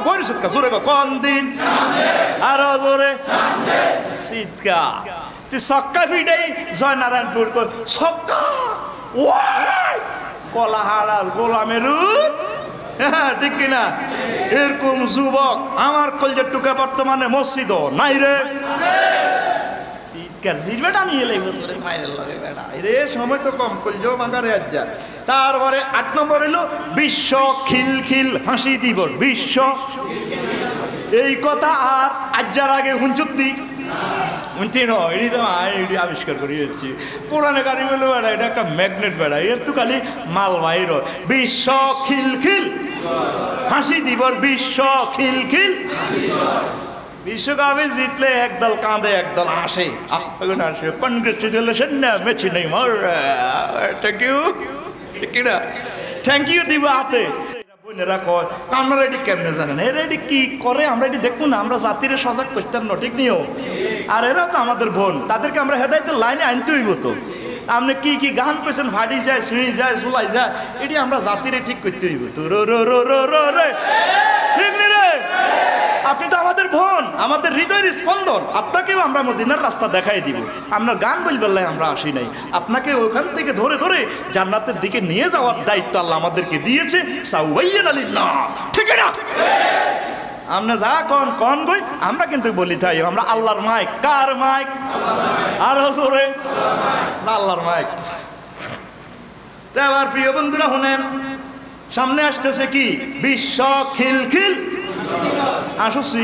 বই চিৎকার, জোরে কোন দিন? আরো জোরে চিৎকার। তুই ছক্কা ফিটাই জয়নারায়ণপুর ছক্কা, কলা হারাস গোলামের, ঠিক কিনা? এরকম যুবক আমার কলজের টুকা বর্তমানে মসজিদ নাই রে। সময় তো কম, কলজো মাঙ্গারে আজ্জা। তারপরে 8 নম্বর হইল বিশ্ব খিলখিল হাসি দিবস। বিশ্ব, এই কথা আর আজ্জার আগে হুঞ্চুতি আবিষ্কার করে এসেছি। পুরানো গাড়ি বলে বেড়া, এটা একটা ম্যাগনেট বেড়া, এর তো খালি মাল বাহির। বিশ্ব খিলখিল হাসি দিবস, বিশ্ব খিলখিল। বিশ্বকাপে জিতলে একদল কাঁদে, একদল হাসে। কনগ্রেচুলেশন না মেছি নেই মোর, থ্যাংক ইউ, কিনা থ্যাংক ইউ দিব হাতে। বোনেরা কয় আপনারা এটি কেমনে জানেন? এরা এটি কি করে আমরা এটি দেখবো না? আমরা জাতিরে সজাগ করতাম না, ঠিক নিও। আর এরাও তো আমাদের বোন, তাদেরকে আমরা হেদায়েতের লাইনে আনতে হইব তো। আপনি কি কি গান পেয়েছেন, ফাটি যায়, ছিঁড়ি যায়, ঝুলাই যায়, এটি আমরা জাতিরে ঠিক করতে হইব। তো রো রো রো রো রো রে, ঠিক নি রে? আপনি তো আমাদের বোন, আমাদের হৃদয়ের স্পন্দন, আপনাকেও আমরা মদিনার রাস্তা দেখাই দিব। আপনার গান বলবেন আমরা আসি নাই, আপনাকে ওখান থেকে ধরে ধরে জান্নাতের দিকে নিয়ে যাওয়ার দায়িত্ব আল্লাহ আমাদেরকে দিয়েছে। সাউবাইয়ানা লিন্নাস, ঠিক না? আমরা যা কন কন গই, আমরা কিন্তু বলি তাই, আমরা আল্লাহর মাইক। কার মাইক? আর জোরে, আল্লাহর মাইক। এবার প্রিয় বন্ধুরা শুনেন, সামনে আসতেছে কি? বিশ্ব খিলখিল। আসছি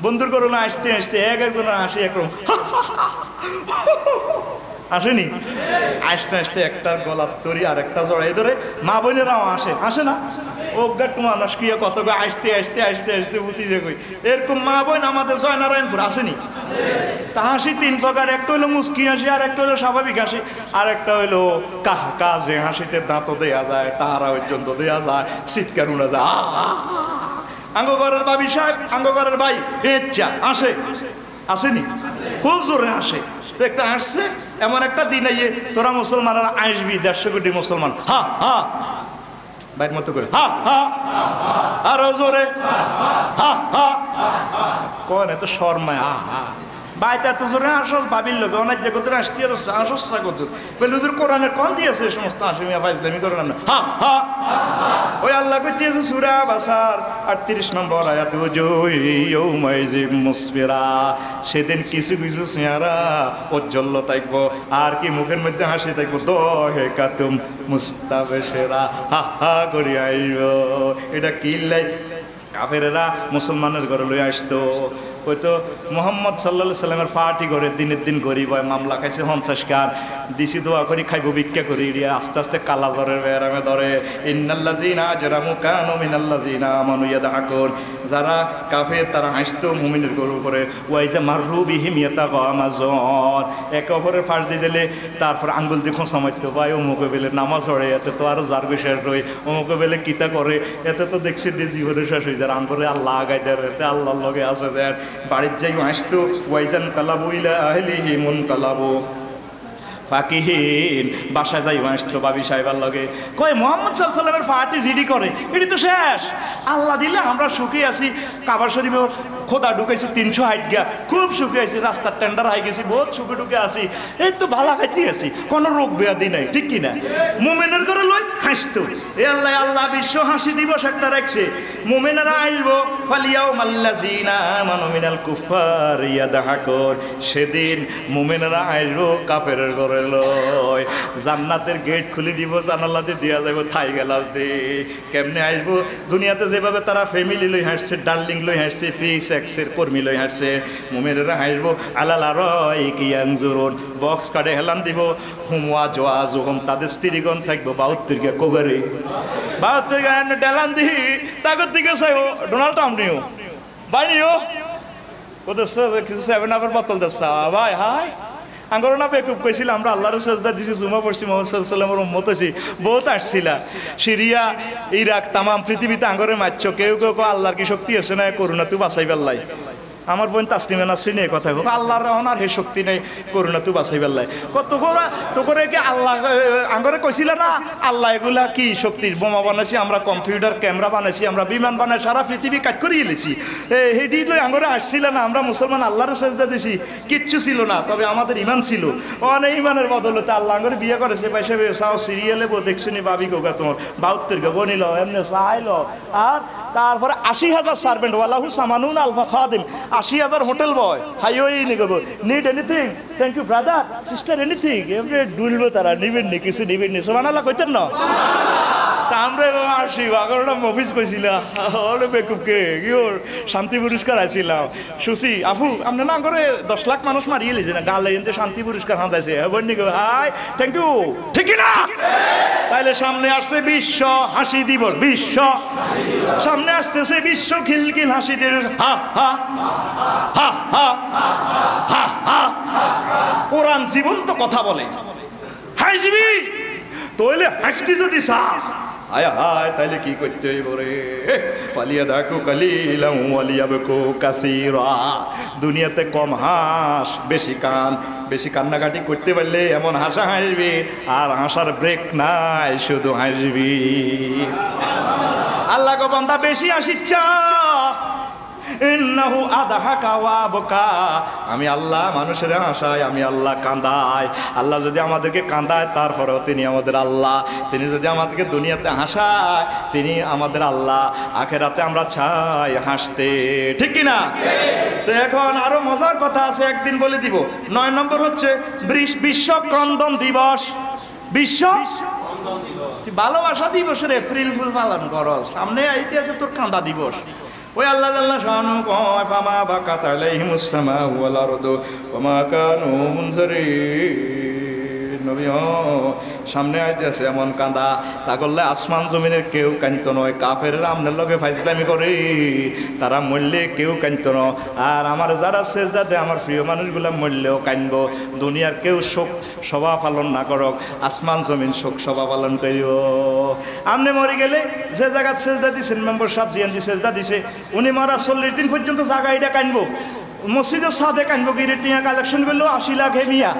বন্ধুর করোনা আসতে আসতে এক একজন আসি একরকম আসেনি, আসতে আসতে একটা গলার তরি আর একটা জড়াই ধরে মা বোনেরাও আসে, আসে না? অজ্ঞাত মানুষ কি কত আসতে আসতে আসতে আসতে উঠি যে কই, এরকম মা বোন আমাদের জয়নারায়ণপুর আসেনি? তা হাসি তিন প্রকার, একটা হইলো মুস্কি হাসি, আর একটা হইলো স্বাভাবিক হাসি, আর একটা হইলো কাজে হাসিতে দাঁতও দেয়া যায়, তাহারা পর্যন্ত দেয়া যায়, চিৎকার উনা যায়। আঙ্গঘরের বাবি সাহেব, আঙ্গঘরের ভাই ইচ্ছা আসে, আসেনি? খুব জোরে আসে। তো একটা আসছে এমন একটা দিন, আইয়ে তোরা মুসলমানরা আসবি, 150 কোটি মুসলমান, হা হা বাইর মতো করে হা হা, আরো জোরে হা হা, কোন এত শর্মায় হা হা, বাইতে এত জোরে আসল বাবির লোক অনেক যে কত আসতে আসস্তা কত বলে হুজুর কোরআনের কোন দিয়েছে সমস্ত আসামিয়া ফাইজলামি করেন না, হা হা। ওই আল্লাহ কইতেছে সূরা বাসার 38 নম্বর আয়াত, ইয়াউমাইজিম মুসফিরা, সেদিন কিছু কিছু চেহারা উজ্জ্বল থাকবো, আর কি মুখের মধ্যে হাসি থাকবো, দহে কাতুম মুস্তাবশিরা, হা হা করি আইব। এটা কি লাই? কাফেরেরা মুসলমানের ঘরে লই আসতো, হয়তো মোহাম্মদ সাল্লাল্লাহু সাল্লামের পার্টি করে দিনের দিন গরিব হয়, মামলা খাইছে 50 কার, দিছি দোয়া করি খাইব ভিক্ষা করি, আস্তে আস্তে কালা জ্বরের বেরামে ধরে। ইন্নাল্লাযিনা আজরামু কানু মিনাল্লাযিনা আমানু ইয়াদহাকুন, যারা কাফের তারা হাসতো মুমিনের গরুর উপরে। ওয়াইজা মাররু বিহিম ইয়াতাগামাজুন, একে অপরের ফাঁস দিয়ে গেলে তারপর আঙ্গুল দিয়ে খোঁচা মারতো, ভাই অমুকে বেলে নামাজ পড়ে, এতে তো আরো জার্গো শেষ রই, অমুকে বেলে কিতা করে, এতে তো দেখছি জীবনে শেষ হয়ে যায়, আঙ্গুরে আল্লাহ আগাই দেয়, এতে আল্লাহর লগে আসে যায়। বাড়ির যাই আসতো, ওয়াইজান কালাবু ইলা আহলিহি মুনকালাবু ফাকিহিন, বাসায় যাই আসতো বাবি সাহেবার লগে, কয় মোহাম্মদ সাল্লাল্লাহু আলাইহি ওয়াসাল্লামের পার্টি জিডি করে, এটি তো শেষ, আল্লাহ দিলে আমরা সুখী আছি। কাবা শরীফে খোদা ঢুকাইছি 360 গা, খুব সুখে আছি, রাস্তার টেন্ডার হয়ে গেছি, বহুত সুখে ঢুকে আছি, এই তো ভালো খাইতে আছি, কোনো রোগ ব্যাধি নাই, ঠিক কিনা? মুমিনের করে লই হাসতো, এ আল্লাহ আল্লাহ বিশ্ব হাসি দিবস একটা রাখছে, মুমিনেরা আসবো, ফালিয়াউমাল্লাযিনা আমানু মিনাল কুফার ইয়াদহাকুন, সেদিন মুমিনেরা আসবো কাফেরের ঘরে লই, জান্নাতের গেট খুলে দিব, জানালাতে দিয়া যাবো থাই গেলাস দে। কেমনে আসবো? দুনিয়াতে যেভাবে তারা ফ্যামিলি লই হাসছে, ডার্লিং লই হাসছে, ফ্রি সেক্সের কর্মী লই হাসছে, মুমিনেরা হাসবো আলাল আরাইকি ইয়ানজুরুন, বক্স কাটে হেলান দিব, হুমওয়া জওয়াজুহুম, তাদের স্ত্রীগণ থাকবো 72 গা কোবারে, 72 গা ডেলান দিহি, তাগর দিকে চাইও ডোনাল্ড ট্রাম্প নিও বাইনিও, ওদের কিছু 7 আপের বোতল দেশা ভাই, হাই আঙ্গর না বেকুব কইছিল, আমরা আল্লাহর সাজদা দিছি, জুমা পড়ছি, মোহাম্মদ সাল্লাল্লাহু আলাইহি ওয়াসাল্লামের উম্মত হইছি, বহুত আসছিলা, সিরিয়া ইরাক তামাম পৃথিবীতে আঙ্গরে মারছো, কেউ কেউ আল্লাহর কি শক্তি আছে না, করুণা তুই বাঁচাই পারলাই। আমার বোন তাসলিমা নাসরিন এই কথা কই, আল্লাহর রহমার হে শক্তি নেই, করুণা তুই বাঁচাই পারলাই। কত করে কি আল্লাহ আঙ্গরে কইছিল না, আল্লাহ এগুলা কি শক্তি, বোমা বানাইছি আমরা, কম্পিউটার ক্যামেরা বানাইছি আমরা, বিমান বানাই সারা পৃথিবী কাজ করিয়ে এলেছি, হেডি লই আঙ্গরে আসছিল না, আমরা মুসলমান আল্লাহর সাজদা দিছি, কিচ্ছু ছিল না, তবে আমাদের ইমান ছিল, অনেক ইমানের বদলতে আল্লাহ আঙ্গরে বিয়ে করেছে, পয়সা চাও সিরিয়ালে বো দেখছিনি বাবি গোগা তোমার 72 গা বনিল এমনি চাইল, আর তারপরে 80,000 সার্ভেন্ট, ওয়ালাহু সামানুন আলফা খাদিম, 80,000 হোটেল বয়, হাইওয়ে নিগো, need anything, thank you brother sister, anything, every ডুলবে তারা, নিবেন নি কিছু নিবেন নি, সুবহানাল্লাহ কইতেন না। তা আমরা আসি আগরটা মফিজ কইছিল, ওরে বেকুবকে কি ওর শান্তি পুরস্কার আইছিলাম, সুসি আফু আমরা না করে 10 লাখ মানুষ মারিয়ে লিছে না, গালে এনতে শান্তি পুরস্কার হাঁদাইছে, বন্নি গো হাই থ্যাংক ইউ, ঠিক না? তাইলে সামনে আসছে বিশ্ব হাসি দিবস, বিশ্ব সামনে আসতেছে বিশ্ব খিলখিল হাসি দিবস, হা হা হা হা হা হা। কোরআন জীবন্ত কথা বলে, হাসবি তইলে হাসতি যদি চাস, হায় হায় তাইলে কি করতে হইব রে? পালিয়া দেখো কালিলাম ওয়ালিয়াবকু কাসীরা। দুনিয়াতে কম হাস বেশি কান, বেশি কান্নাকাটি করতে পারলে এমন হাসা হাসবি আর হাসার ব্রেক নাই, শুধু হাসবি। আল্লাহ গো বান্দা বেশি হাসিচ্ছা, ইন্নাহু আদহাকা ওয়া আবকা। আমি আল্লাহ মানুষের হাসাই, আমি আল্লাহ কাঁদাই। আল্লাহ যদি আমাদেরকে কাঁদায় তারপরেও তিনি আমাদের আল্লাহ। তিনি যদি আমাদেরকে দুনিয়াতে হাসায় তিনি আমাদের আল্লাহ। আখেরাতে আমরা চাই হাসতে, ঠিক কি না? তো এখন আরো মজার কথা আছে, একদিন বলে দিব। 9 নম্বর হচ্ছে বিশ্ব ক্রন্দন দিবস। বিশ্ব ভালোবাসা দিবস রে, এপ্রিল ফুল পালন করস, সামনে আইতে আছে তোর কাঁদা দিবস। ওই আল্লাহ জাল্লা শানু কয় ফামা বাকাত আলাইহিমুস সামাউ ওয়াল আরদু ওয়া মা কানু মুনজারিন। নবী সামনে আইতে আছে এমন কাঁদা, তা করলে আসমান জমিনের কেউ কাঁদতো নয়। কাফেররা আমনের লগে ফাইজলামি করে, তারা মরলে কেউ কাঁদতো না। আর আমার যারা সেজদা দেয়, আমার প্রিয় মানুষগুলা মরলেও কাঁদব। দুনিয়ার কেউ শোক সভা পালন না করক, আসমান জমিন শোক সভা পালন করিব। আমনে মরে গেলে যে জায়গা সেজদা দিছেন, মেম্বার সাহেব জিএনজি সেজদা দিছে, উনি মারা 40 দিন পর্যন্ত জায়গা এটা কাঁদব। মসজিদের সাদে কানবো গিরে টিয়া কালেকশন করলো 80 লাখ হেমিয়া।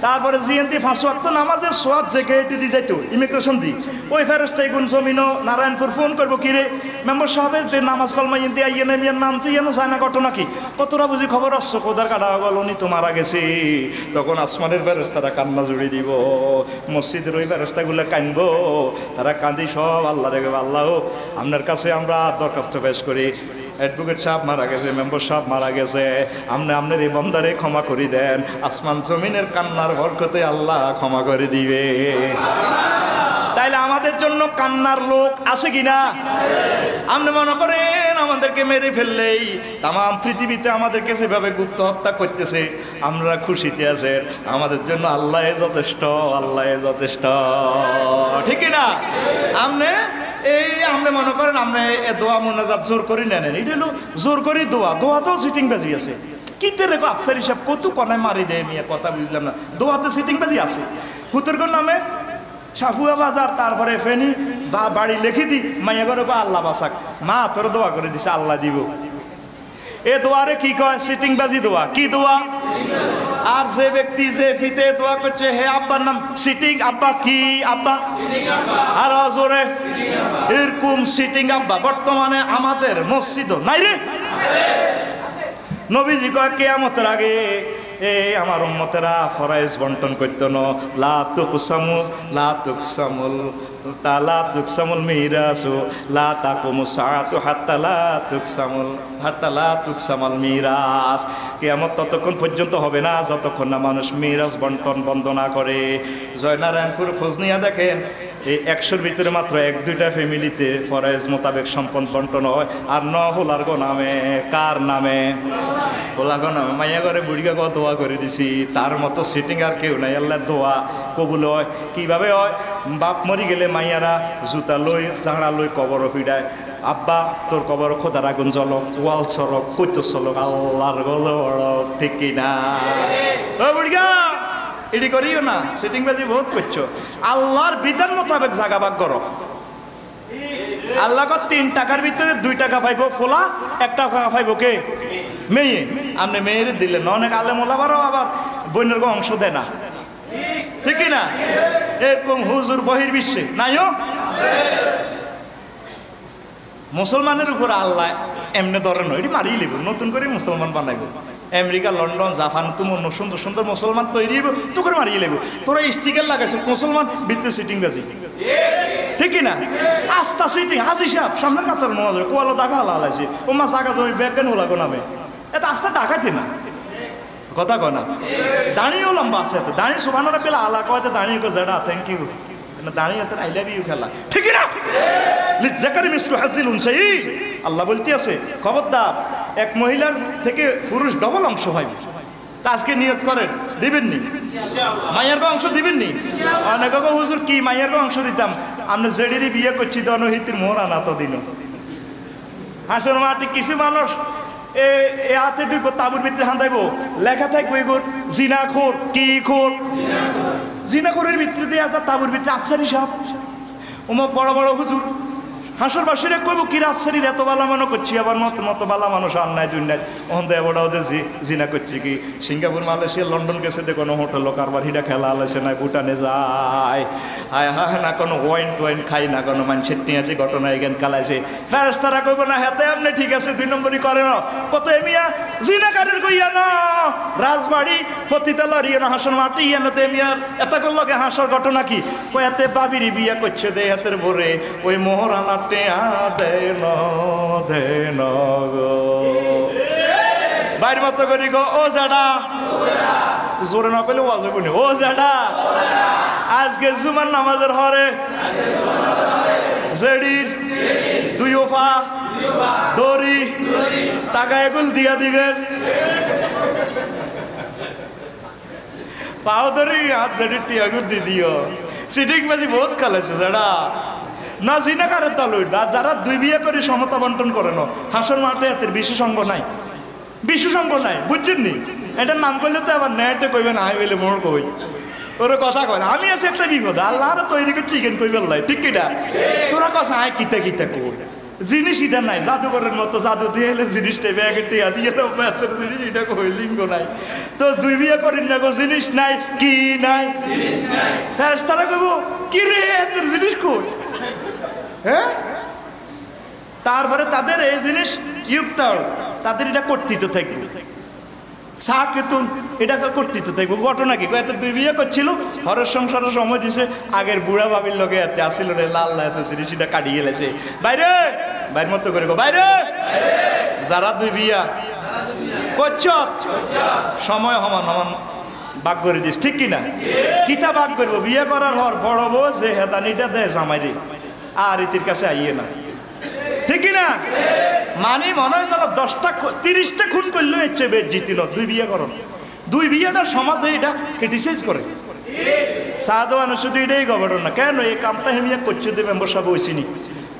তারপরে জিএনটি 5 ওয়াক্ত নামাজের সোয়াব যে গেটে দিয়ে যাইতো ইমিগ্রেশন দি, ওই ফেরস্তা গুণ জমিনও নারায়ণপুর ফোন করবো কিরে মেম্বার সাহেবের যে নামাজ কলমা ইন্দি আইয়ে নেমিয়ার নাম চেয়েনো যায় না ঘটনা কি? কতটা বুঝি খবর আসছো কোদার কাটা গেল, উনি তো মারা গেছে। তখন আসমানের ফেরস্তারা কান্না জুড়ে দিব, মসজিদের ওই ফেরস্তাগুলো কানবো, তারা কান্দি সব আল্লাহ রেখে। আল্লাহ আপনার কাছে আমরা দরখাস্ত পেশ করি, অ্যাডভোকেট সাহেব মারা গেছে, মেম্বার সাহেব মারা গেছে, আপনি আপনার এই বন্দারে ক্ষমা করে দেন। আসমান জমিনের কান্নার বরকতে আল্লাহ ক্ষমা করে দিবে। তাইলে আমাদের জন্য কান্নার লোক আছে কিনা? আপনি মনে করেন আমাদেরকে মেরে ফেললেই তাম পৃথিবীতে আমাদেরকে সেভাবে গুপ্ত হত্যা করতেছে, আমরা খুশিতে আছেন। আমাদের জন্য আল্লাহ যথেষ্ট, আল্লাহ যথেষ্ট, ঠিক না? আপনি এই আপনি মনে করেন আপনি দোয়া মোনাজাত জোর করে নেন, এটা হলো জোর করে দোয়া। দোয়াতেও সিটিং বাজি আছে। কিতে রেখো আফসার হিসাব কত কনায় মারি দেয় মিয়া, কথা বুঝলাম না। দোয়াতে সিটিং বাজি আছে। হুতুরগঞ্জ নামে সাফুয়া বাজার, তারপরে ফেনি বা বাড়ি লিখে দি মাইয়া করে আল্লাহ বাসাক, মা তোর দোয়া করে দিছে আল্লাহ দিব। এ দোয়ারে কি কয়? সিটিং বাজি দোয়া। কি দোয়া? আর যে ব্যক্তি যে ফিতে দোয়া করছে, হে আব্বার নাম সিটিং আব্বা, কি আব্বা? আর জোরে এরকম সিটিং আব্বা বর্তমানে আমাদের মসজিদও নাই রে। নবীজি কয় কিয়ামতের আগে আমার উম্মতেরা ফরাইজ বন্টন করতো না। লা তুকসামুল মিরাসু লা তাকুমু সাআতু হাত্তা লা তুকসামুল মিরাস। কিয়ামত ততক্ষণ পর্যন্ত হবে না যতক্ষণ না মানুষ মিরাস বন্টন বন্ধ না করে। জয়নারায়ণপুর খোঁজ নিয়ে দেখেন, এই 100-র ভিতরে মাত্র 1-2টা ফ্যামিলিতে ফরাইজ মোতাবেক সম্পদ বন্টন হয়। আর হোলারগো নামে, কার নামে? হোলাগো নামে। মাইয়া ঘরে বুড়িগা কত দোয়া করে দিছি, তার মতো সিটিং আর কেউ নাই। আল্লাহ দোয়া কবুল হয়। কিভাবে হয়? বাপ মরি গেলে মাইয়ারা জুতা লই চাঁড়া লই কবর ফিডায়, আব্বা তোর কবর খোদার আগুন জলক, ওয়াল সরক, কৈত চলক, আল্লাহর গলক, ঠিক কিনা? ও বুড়িগা এটি করিও না, সিটিং বাজি বহুত করছো। আল্লাহর বিধান মোতাবেক জাগা ভাগ করো। আল্লাহ 3 টাকার ভিতরে 2 টাকা পাইবো ফোলা, 1 টাকা পাইবো কে? মেয়ে। আপনি মেয়ের দিলেন, অনেক আলেম ওলামারও আবার বইনের অংশ দেয় না, ঠিক না? এরকম হুজুর বহির্বিশ্বে নাইও। মুসলমানের উপর আল্লাহ এমনি ধরেন, এটি মারিয়ে লিব, নতুন করে মুসলমান বানাইব। আমেরিকা, লন্ডন, জাপান তুমি সুন্দর সুন্দর মুসলমান তৈরি হইব, তো করে মারিয়ে লেব। তোরা স্টিকার লাগাইছ মুসলমান বৃত্তি সিটিং বাজি, ঠিক না? আস্তা সিটিং হাজি সাহেব সামনের কাতার মনে হয় কোয়ালো দেখা হালাইছে, ও মা জাগা জমি ব্যাগ ওলাগো নামে, এটা আস্তা ডাকাইতে না, কথা কয় না। দাঁড়িয়েও লম্বা আছে, দাঁড়িয়ে শোভানোরা পেলে আলা কয়তে দাঁড়িয়ে কো জেডা থ্যাংক ইউ, দাঁড়িয়ে আই লাভ ইউ খেলা, ঠিক না? আল্লাহ বলতে আছে খবরদার, এক মহিলার থেকে পুরুষ ডবল অংশ হয়। আজকে নিয়ত করেন দিবেননি, মাইয়ার অংশ দিবেননি। অনেক হুজুর কি মাইয়ার অংশ দিতাম, আমরা জেডিরই বিয়ে করছি তো অনহিতির মোহরা না তো দিন হাসন মাটি। কিছু মানুষ এ হাতে ঢুকবো তাবুর ভিতরে হাঁদাইব, লেখা থাকবো এগুর জিনা খোর, কি খোর, জিনা খোরের ভিতরে দিয়ে আসা তাবুর ভিতরে আফসারি সাহেব। অমুক বড় বড় হুজুর হাসরবাসীরা কইব কি রাফসারির এত বালা মানো করছি আবার মতো বালা মানুষ আর নাই দুনিয়ায় ওখান থেকে বড় ওদের জিনা করছি কি সিঙ্গাপুর মালয়েশিয়া লন্ডন গেছে দেখো কোনো হোটেল কারবার হিটা খেলা আলাইছে না ভুটানে যায় হায় হা না কোনো ওয়াইন খাই না কোনো মানুষের নিয়ে যে ঘটনা এখান কালাইছে ফেরেশতারা কইব না হাতে আপনি ঠিক আছে 2 নম্বরই করে না কত এমিয়া জিনাকারের কইয়া না রাজবাড়ি পতিতালার ইয়ে না হাসন মাটি ইয়ে না এমিয়ার এত করলকে হাসর ঘটনা কি কই এতে বাবিরি বিয়া করছে দে হাতের ভরে ওই মোহরানা দেন গো বাইর মতো করি গো ও জাডা তুই জোরে না পেলে ওয়াজ হইবনি ও জাডা আজকে জুমার নামাজের হরে জেডির 2 ওফা দড়ি টাকা এগুল দিয়া দিবেন পাও দড়ি হাত জেডির টিয়াগুল দি দিও সিটিং বাজি বহুত খেলেছো জাডা না জিনাকারের দল ওইটা যারা 2 বিয়ে করে সমতা বন্টন করে না হাসর মাঠে এতের বিশেষজ্ঞ নাই বুঝছেন নি এটার নাম করলে তো আবার নেটে কইবেন আই বলে মোর কই ওর কথা কয় আমি আছি একটা বিপদ আল্লাহ তৈরি করে চিকেন কই বেলাই ঠিক কিনা তোরা কথা আয় কিতা কই জিনিস এটা নাই জাদুঘরের মতো জাদু দিয়ে এলে জিনিসটা ব্যাগে টিয়া দিয়ে এতের জিনিস এটা কই লিঙ্গ নাই তো 2 বিয়ে করেন না গো জিনিস নাই কি নাই ফেরেশতারা কইব কি রে এতের জিনিস কই হ্যাঁ তারপরে তাদের এই জিনিস যুক্ত তাদের এটা কর্তৃত্ব থাকবে সাকেতুন এটা কর্তৃত্ব থাকবে ঘটনা কি এত 2 বিয়ে করছিল হরের সংসারের সময় দিছে আগের বুড়া বাবির লগে এতে আসিল রে লাল এত জিনিস এটা কাটিয়ে গেলেছে বাইর মতো করে গো বাইরে যারা 2 বিয়া করছ সময় সমান বাগ করে দিস ঠিক কিনা কিতা বাগ করবো বিয়ে করার হর বড় বউ যে হেদানিটা দেয় জামাই দি আর ইতির কাছে আইয়ে না ঠিক না মানে মনে হয় যেন 10টা 30টা খুন করলে ইচ্ছে বেশ জিতিল 2 বিয়ে করো 2 বিয়েটা সমাজে এটা ক্রিটিসাইজ করে সাধারণ শুধু এটাই গভর্নর না কেন এই কামটা হেমিয়া করছে তো মেম্বার সাহেব হয়েছিনি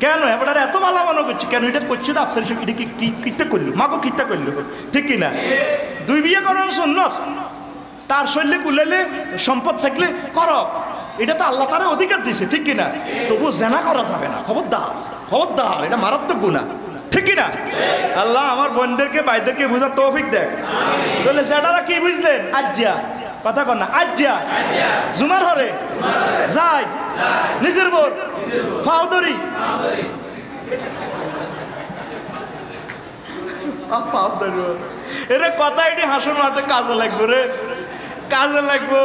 কেন এবার এত ভালো মনে করছি কেন এটা করছে তো আফসার এটা কি কিতা করলো মাগো কিতা করলো ঠিক কিনা 2 বিয়ে করার শূন্য তার শৈলে কুলেলে সম্পদ থাকলে করো এটা তো আল্লাহ তার অধিকার দিছে ঠিক কিনা তবু জেনা করা যাবে না খবরদার এটা মারাত্মক গুনাহ ঠিক কিনা আল্লাহ আমার বোনদেরকে ভাইদেরকে বুঝার তৌফিক দেখ বলে সেটারা কি বুঝলেন আজ্জা কথা কর না আজ্জা জুমার হরে যাই নিজের বোন ফাউদরি এরে কথা এটি হাসন মাঠে কাজে লাগবে রে কাজে লাগবো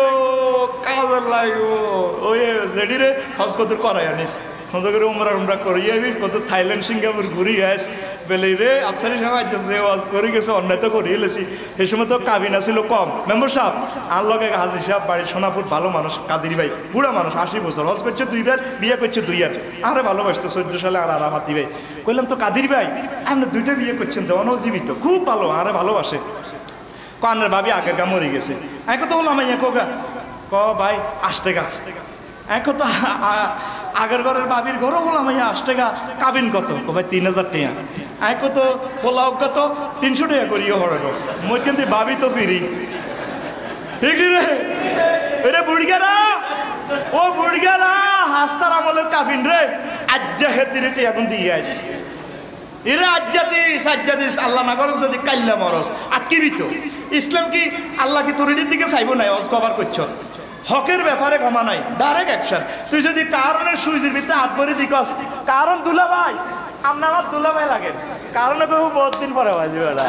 ওই জেডি রে হজ কত করাই আনিস সন্ধ্যা করে উমরা করিয়ে কত থাইল্যান্ড সিঙ্গাপুর ঘুরি আস বেলে রে আফসারি সাহেব যে ওয়াজ করে গেছে অন্যায় তো করিয়ে এলেছি সেই সময় তো কাবিনা ছিল কম মেম্বার সাহেব আর লগে হাজির সাহেব বাড়ির সোনাপুর ভালো মানুষ কাদির ভাই বুড়া মানুষ 80 বছর হজ করছে 2 বার বিয়ে করছে 2 বার আরে ভালোবাসতো 14 সালে আর আরামাতি ভাই কইলাম তো কাদির ভাই আপনি 2টা বিয়ে করছেন দেওয়ানো জীবিত খুব ভালো আরে ভালোবাসে কানের ভাবি আগের গা মরে গেছে এক তো বললাম কোগা ক ভাই 8 টাকা এক তো আগের ঘরের ভাবির ঘরও বললাম 8 টাকা কাবিন কত ভাই 3000 টাকা এক তো পোলাও কত 300 টাকা করিও হড়ো মধ্যে ভাবি তো ফিরি ঠিক রে বুড়িগারা ও বুড়িগারা হাস্তার আমলের কাবিন রে আজ্জা হেতিরে এখন দিয়ে আসি এরা আজ্জাদিস আল্লাহ না করো যদি কাল্লা মরস আটকিবি তো ইসলাম কি আল্লাহ কি তরিটির দিকে চাইবো নাই অজ কভার করছ হকের ব্যাপারে ক্ষমা নাই ডাইরেক্ট অ্যাকশন তুই যদি কারণের সুইচের ভিতরে হাত ভরে দিকস কারণ দুলা ভাই আপনার আমার দুলা ভাই লাগে কারণে কেউ বহুত দিন পরে বাজবে ওরা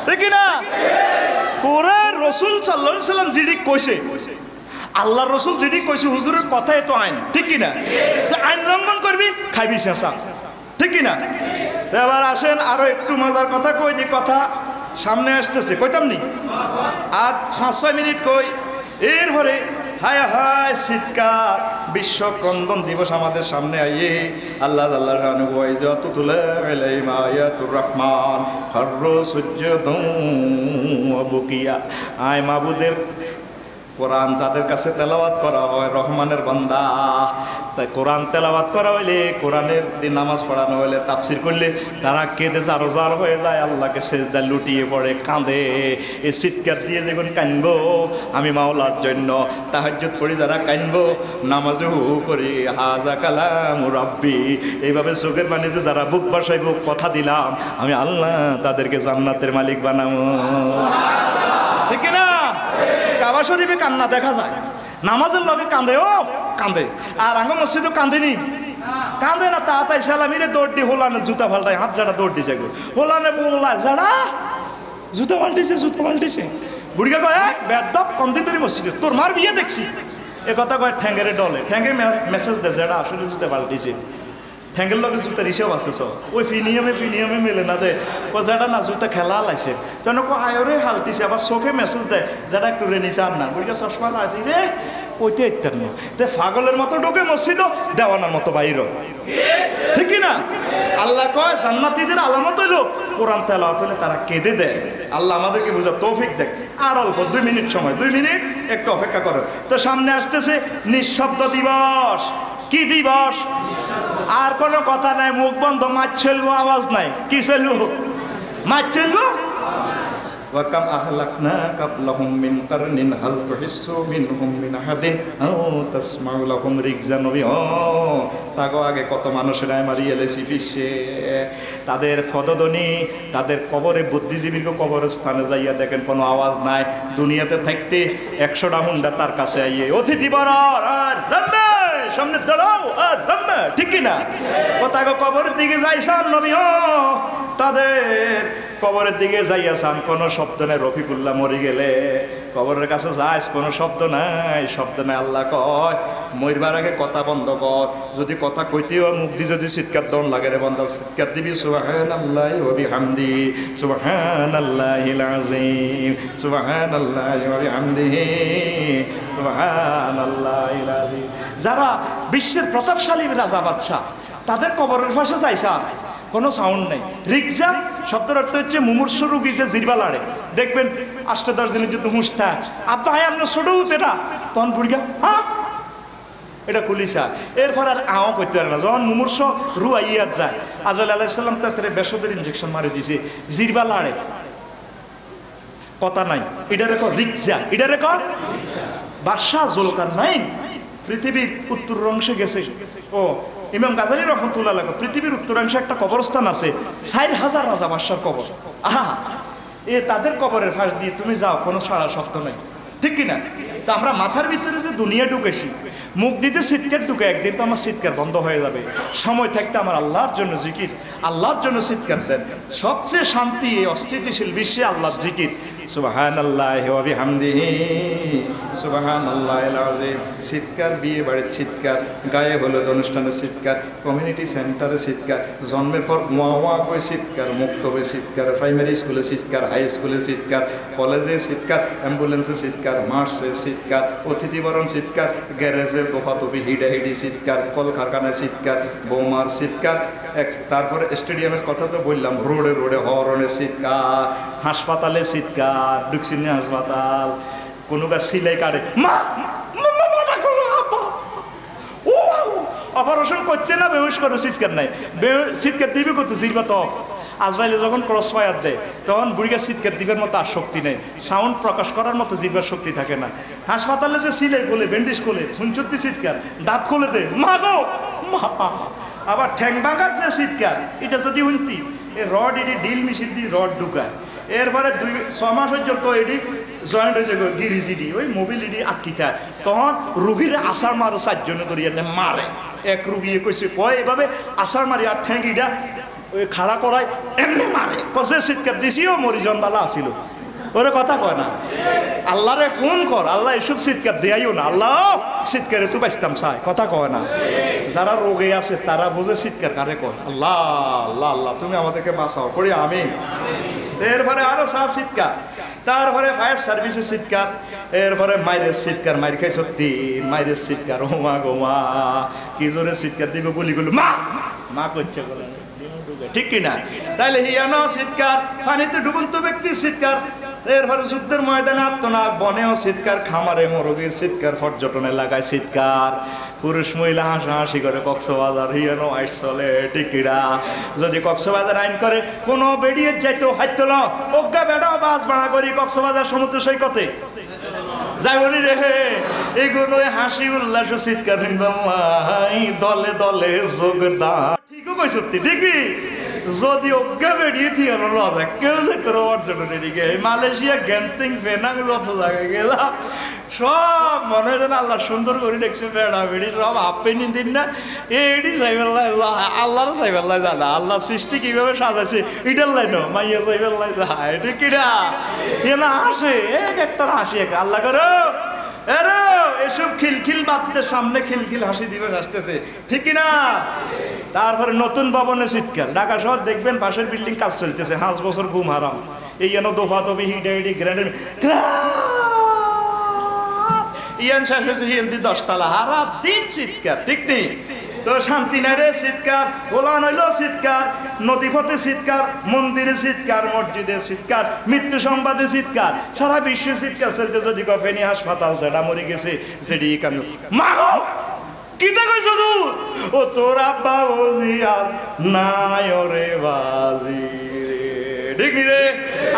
দেখি না তোরে রসুল সাল্লাল্লাহু আলাইহি সাল্লাম যেটি কইছে আল্লাহ রসুল যেটি কইছে হুজুরের কথাই তো আইন ঠিক কিনা তো আইন লঙ্ঘন করবি খাইবি শেষা ঠিক কিনা এবার আসেন আরো একটু মজার কথা কই দি কথা সামনে আসতেছে কইতাম নি আর 5-6 মিনিট কই এরপরে হায় হায় শীতকাল বিশ্ব ক্রন্দন দিবস আমাদের সামনে আইয়ে আল্লাহ রহমান আয় মাবুদের কোরআন যাদের কাছে তেলাওয়াত করা হয় রহমানের বান্দা, তাই কোরআন তেলাওয়াত করা হইলে, কোরআনের দিন নামাজ পড়ানো হইলে, তাফসির করলে তারা কেঁদে জারোজার হয়ে যায়, আল্লাহকে সেজদায় লুটিয়ে পড়ে, কাঁদে। এই চিৎকার দিয়ে যখন কানবো আমি মাওলার জন্য, তাহাজ্জুদ করি যারা কানবো, নামাজও করি, হাজা কালাম রাব্বি, এইভাবে চোখের পানিতে যারা বুক বাসাইব, কথা দিলাম আমি আল্লাহ তাদেরকে জান্নাতের মালিক বানাবো। ঠিক না? কাবা শরীফে কান্না দেখা যায়, নামাজের লগে কান্দে, ও কান্দে। আর আঙ্গ মসজিদও কান্দেনি, কান্দে না, তাড়াতাড়ি সালামিরে দৌড় দিয়ে হোলানে জুতা ফাল্টায়, হাত জাড়া দৌড় দিছে, হোলানে বললা যারা জুতা পাল্টিছে, জুতা পাল্টিছে। বুড়িকা কয় বেদব কমদিন ধরে মসজিদে তোর মার বিয়ে দেখছি, এ কথা কয় ঠ্যাঙ্গের ডলে, ঠ্যাঙ্গে মেসেজ দেয় যেটা আসলে জুতা পাল্টিছে। ঠ্যাঙ্গের লগে জুতার হিসাব আছে তো, ওই ফিনিয়ামে মেলে না দে, ও যেটা না জুতা খেলা লাইছে যেন আয়রে হালতিছে, আবার চোখে মেসেজ দেয় যেটা একটু রেনিছে আর না, বুড়িকা চশমা লাইছে রে ওইতে ইত্যার না, ফাগলের মতো ঢোকে মসজিদ, দেওয়ানার মতো বাইর। ঠিক না? আল্লাহ কয় জান্নাতীদের আলামত হইলো কোরআন তেলাওয়াত হলে তারা কেঁদে দেয়। আল্লাহ আমাদেরকে বোঝা তৌফিক দেয়। আর অল্প 2 মিনিট সময়, 2 মিনিট একটু অপেক্ষা করো। তো সামনে আসতেছে নিঃশব্দ দিবস। কি দিবস? আর কোনো কথা নাই, মুখ বন্ধ, মাছ চলবো, আওয়াজ নাই। কি চলবো? মাছ চলবো। ওয়াকাম আহলাকনা কাবলাহুম মিন কারনিন হাল তুহিসসু মিনহুম মিন আহাদিন আও তাসমাউ লাহুম রিকজান ও, তাগো আগে কত মানুষের মারি এলেছি ফিসে, তাদের পদধ্বনি, তাদের কবরে, বুদ্ধিজীবীর কবরস্থানে যাইয়া দেখেন কোনো আওয়াজ নাই। দুনিয়াতে থাকতে 100টা হুন্ডা তার কাছে আইয়ে অতিথি বরর আর রাম্মে সামনে দাঁড়াও আর রাম্মে, ঠিক কি না? ও তাগো কবরের দিকে যাইছান নবী, তাদের কবরের দিকে যাইয়াছান, কোনো শব্দ নাই। রফিকুল্লাহ মরি গেলে কবরের কাছে যাইস, কোনো শব্দ নাই, শব্দ নাই। আল্লাহ কয় মরবার আগে কথা বন্ধ কর, যদি কথা কইতেও মুখ দিয়ে যদি চিৎকার দন লাগে রে বান্দা, চিৎকার দিবি সুবহানাল্লাহি ওয়া বিহামদিহি সুবহানাল্লাহিল আযীম সুবহানাল্লাহি ওয়া বিহামদিহি সুবহানাল্লাহিল আযীম। যারা বিশ্বের প্রতাপশালী রাজা বাদশা, তাদের কবরের পাশে যাইছা, কোনো সাউন্ড নেই। রিকজান শব্দের অর্থ হচ্ছে মুমূর্ষ রোগী যে জিরবা লাড়ে, দেখবেন 8-10 দিনের যদি হুঁশতা আব্বা হয় আপনার ছোট হতে না, তখন বুড়িগা হ্যাঁ এটা কুলিশা। এরপর আর আও করতে পারে না, যখন মুমূর্ষ রু আইয়াত যায়, আজরাইল আলাইহিস সালাম তাকে বেসদের ইনজেকশন মারি দিছে, জিরবা লাড়ে, কথা নাই। এটা রেকর্ড রিকজা, এটা রেকর্ড বাদশাহ জুলকারনাইন পৃথিবীর উত্তর অংশে গেছে। ও ইমাম গাজালি রহমতুল্লাহ আলাইহি পৃথিবীর উত্তরাংশে একটা কবরস্থান আছে, 4000 রাজা বাদশার কবর। আহা, এ তাদের কবরের ফাঁস দিয়ে তুমি যাও, কোনো সারা শব্দ নাই, ঠিক কিনা? তো আমরা মাথার ভিতরে যে দুনিয়া ঢুকেছি, মুখ দিতে চিৎকার ঢুকে, একদিন তো আমার চিৎকার বন্ধ হয়ে যাবে। সময় থাকতে আমার আল্লাহর জন্য জিকির, আল্লাহর জন্য চিৎকার দেন। সবচেয়ে শান্তি এই অস্থিতিশীল বিশ্বে আল্লাহর জিকির। সুবহানাল্লাহি ওয়া বিহামদিহি সুবহানাল্লাহিল আযীম। চিৎকার, বিয়ে বাড়ির চিৎকার, গায়ে হলুদ অনুষ্ঠানে চিৎকার, কমিউনিটি সেন্টারে চিৎকার, জন্মের পর ওয়া করে চিৎকার, মুক্তবে চিৎকার, প্রাইমারি স্কুলে চিৎকার, হাই স্কুলে চিৎকার, কলেজে চিৎকার, অ্যাম্বুলেন্সে চিৎকার, মার্চে চিৎকার, অতিথিবরণ চিৎকার, গ্যারেজে দোফাতফি হিডাহিডি চিৎকার, কলকারখানায় চিৎকার, বৌমার চিৎকার, তারপরে স্টেডিয়ামের কথা তো বললাম, রোডে রোডে হরনের চিৎকার, হাসপাতালে চিৎকার, ঢুকছিনি হাসপাতাল, কোনো গাছ সিলাই কাটে, মা অপারেশন করতে না বেহুশ করে চিৎকার নাই, চিৎকার দিবি কত জিরবা তো। আজরাইলে যখন ক্রস ফায়ার দেয় তখন বুড়িগা চিৎকার দিবার মতো আর শক্তি নেই, সাউন্ড প্রকাশ করার মতো জিরবার শক্তি থাকে না। হাসপাতালে যে সিলাই খোলে, ব্যান্ডেজ খোলে, শুনছতি চিৎকার, দাঁত খোলে দে মা গো মা। আবার ঠ্যাং ভাঙার যে চিৎকার, এটা যদি শুনতি, এ রড এটি ডিল মেশিন দিয়ে রড ঢুকায়, এরপরে 2-6 মাস পর্যন্ত এটি জয়েন্ট হয়েছে গিরিজিডি, ওই মোবিলিটি আটকি খায়, তখন রুগীর আষাঢ় মারে 4 জনে ধরিয়ে মারে। এক রুগিয়ে কইছে কয় এভাবে আষাঢ় মারি আর ঠ্যাঙ্গিটা ওই খাড়া করায় এমনি মারে, কষে চিৎকার দিছিও মরিজন বালা আসিল, ওরে কথা কয় না। আল্লাহরে ফোন কর, আল্লাহ এসব চিৎকার দেয়াইও না, আল্লাহ চিৎকারে তুই বাঁচতাম চাই, কথা কয় না। যারা রোগে আছে তারা বুঝে চিৎকার কারে কয়, আল্লাহ আল্লাহ আল্লাহ তুমি আমাদেরকে বাঁচাও করি আমিন। এরপরে আরো চিৎকার, তারপরে ফায়ার সার্ভিসের চিৎকার, এরপরে মায়ের চিৎকার, মায়ের খাই সত্যি মায়ের চিৎকার, ও মা গো মা, কি জোরে চিৎকার দিবে গুলিগুলো মা মা করছে ঠিক কিনা? তাইলে হিয়ানো চিৎকার, পানিতে ডুবন্ত ব্যক্তির চিৎকার, এরপরে যুদ্ধের ময়দানে আত্মনাদ, বনেও চিৎকার, খামারে মোরগের চিৎকার, পর্যটন এলাকায় চিৎকার, পুরুষ মহিলা হাসাহাসি করে। কক্সবাজার হিয়ানো আইস চলে টিকিরা, যদি কক্সবাজার আইন করে কোনো বেরিয়ে যাইতো হাইতো না, অজ্ঞা বেড়াও বাস ভাড়া করি কক্সবাজার সমুদ্র সৈকতে যাই বলি রে। এগুলো হাসি উল্লাস চিৎকার, দলে দলে যোগদান। ঠিকও কই, সত্যি ঠিকই। যদি অজ্ঞা বেরিয়ে দিয়ে লজা কেউ যে করে পর্যটনের দিকে মালয়েশিয়া, গ্যান্তিং, পেনাং যত জায়গায় গেলাম, সব মনে হয় যেন আল্লাহ সুন্দর করে দেখছে। বেড়া বেড়ি সব আপনি দিন না, এইটি সাইবেল্লাহ আল্লাহর সাইবেল্লাহ জানা, আল্লাহ সৃষ্টি কিভাবে সাজাইছে এটার লাইন মাইয়া সাইবেল্লাহ যায়। এটা কিনা এ না হাসে, এক একটা হাসি এক আল্লাহ করো এরো এসব খিলখিল বাদতে সামনে খিলখিল হাসি দিবস আসতেছে, ঠিক কিনা? তারপরে নতুন ভবনে চিৎকার। ঢাকা শহর দেখবেন পাশের বিল্ডিং কাজ চলতেছে, 5 বছর ঘুম হারাম। এই যেন দোফা দফি হিডাইডি গ্র্যান্ড ইয়ান শেষ হয়েছে, হিন্দি 10 তলা, হারা দিন চিৎকার, ঠিক নেই তো? শান্তি নাই রে চিৎকার, গোলান হইলো চিৎকার, নদীপথে চিৎকার, মন্দিরে চিৎকার, মসজিদে চিৎকার, মৃত্যু সংবাদে চিৎকার, সারা বিশ্ব চিৎকার চলতে। যদি কফেনি হাসপাতাল যেটা মরে গেছে সেটি কান্দ মাগো কিতা কইছ তুই? ও তোর আব্বা ওজি আর নাই রে বাজি রে, ঠিক নি রে?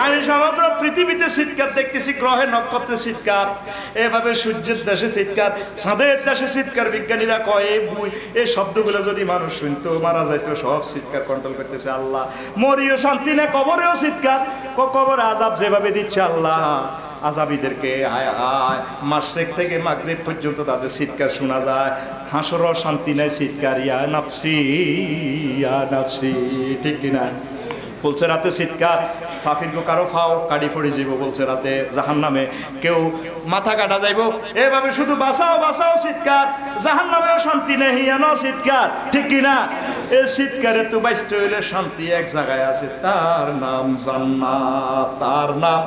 আমি সমগ্র পৃথিবীতে চিৎকার দেখতেছি, গ্রহে নক্ষত্রে চিৎকার, এভাবে সূর্যের দেশে চিৎকার, চাঁদের দেশে চিৎকার। বিজ্ঞানীরা কয় এই শব্দগুলো যদি মানুষ শুনতো মারা যাইতো। সব চিৎকার কন্ট্রোল করতেছে আল্লাহ। মরিও শান্তি না, কবরেও চিৎকার। কবর আযাব যেভাবে দিচ্ছে আল্লাহ, আযাবীদেরকে আয় আয় মাশরিক থেকে মাগরিব পর্যন্ত তাদের চিৎকার শোনা যায়। হাসরও শান্তি নাই, চিৎকার ইয়া নাফসি ইয়া নাফসি, ঠিক কিনা? বলছে রাতে চিৎকার, ফাফির গো কারো ফাও কাটি পড়ে যাইব। বলছে রাতে জাহান্নামে কেউ মাথা কাটা যাইব। এভাবে শুধু বাঁচাও বাঁচাও চিৎকার, জাহান্নামেও শান্তি নেই, হিয়ানো চিৎকার, ঠিক কিনা? এই চিৎকারে তো বাইষ্ট হইলে শান্তি এক জায়গায় আছে, তার নাম জান্নাত। তার নাম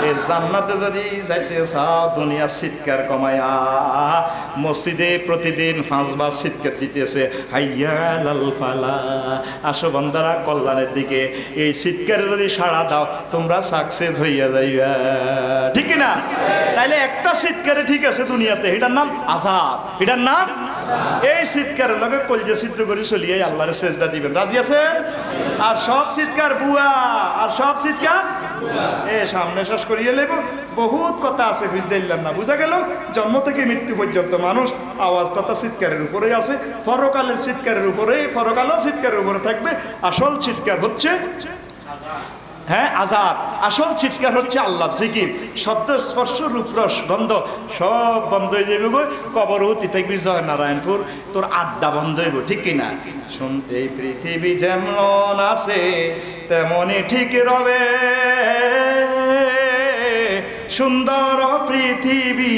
এই জান্নাতে যদি যাইতে চাও, দুনিয়া চিৎকার কমায়া মসজিদে প্রতিদিন 5 বার চিৎকার দিতেছে, হাইয়া লাল ফালা, আসো বান্দারা কল্যাণের দিকে। এই চিৎকারে যদি সাড়া দাও তোমরা সাকসেস হইয়া যাইবা, ঠিক না? তাইলে একটা চিৎকারে ঠিক আছে দুনিয়াতে, এটার নাম আযাব, এটার নাম। এই চিৎকারের লগে কলজে ছিদ্র করে চলিয়ে আল্লাহরে সেজদা দিবেন, রাজি আছে? আর সব চিৎকার বুয়া, আর সব চিৎকার এ সামনে শেষ করিয়ে লেব। বহুত কথা আছে, বুঝতে দিলাম না। বুঝা গেল জন্ম থেকে মৃত্যু পর্যন্ত মানুষ আওয়াজ তথা চিৎকারের উপরেই আছে। পরকালের চিৎকারের উপরেই, পরকালেও চিৎকারের উপরে থাকবে। আসল চিৎকার হচ্ছে হ্যাঁ আযাব, আসল চিৎকার হচ্ছে আল্লাহ জিকির। শব্দ স্পর্শ রূপরস গন্ধ সব বন্ধ হয়ে যাবে গো। কবর হতে থাকবি জয় নারায়ণপুর, তোর আড্ডা বন্ধ হইব, ঠিক কিনা? শুন, এই পৃথিবী যেমন আছে তেমনই ঠিক রবে, সুন্দর পৃথিবী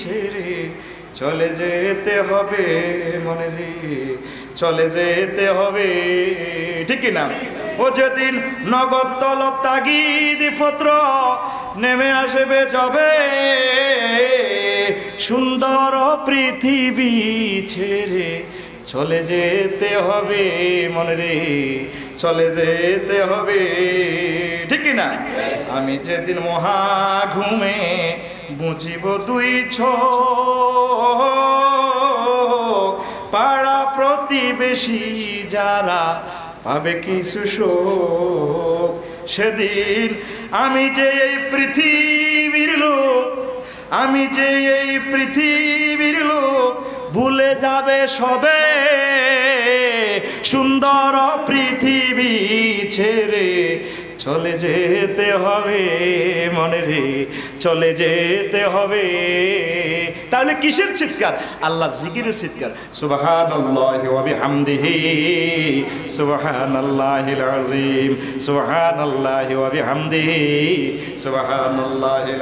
ছেড়ে চলে যেতে হবে মনে রে, চলে যেতে হবে, ঠিক কিনা? ও যেদিন নগদ তলব তাগিদ পত্র নেমে আসবে যবে, সুন্দর পৃথিবী ছেড়ে চলে যেতে হবে মনে রে, চলে যেতে হবে, ঠিক কিনা? আমি যেদিন মহা ঘুমে বুঝিব 2 চোখ, পাড়া প্রতিবেশী যারা পাবে কিছু শোক, সেদিন আমি যে এই পৃথিবীর লোক, আমি যে এই পৃথিবীর লোক, ভুলে যাবে সবে, সুন্দর পৃথিবী ছেড়ে চলে যেতে হবে মনে রে, চলে যেতে হবে। তাহলে কিসের চিৎকার? আল্লাহ জিকিরের চিৎকার। সুবহানাল্লাহি ওয়া বিহামদিহি, সুবহানাল্লাহিল আযীম, সুবহানাল্লাহি ওয়া বিহামদিহি, সুবহানাল্লাহিল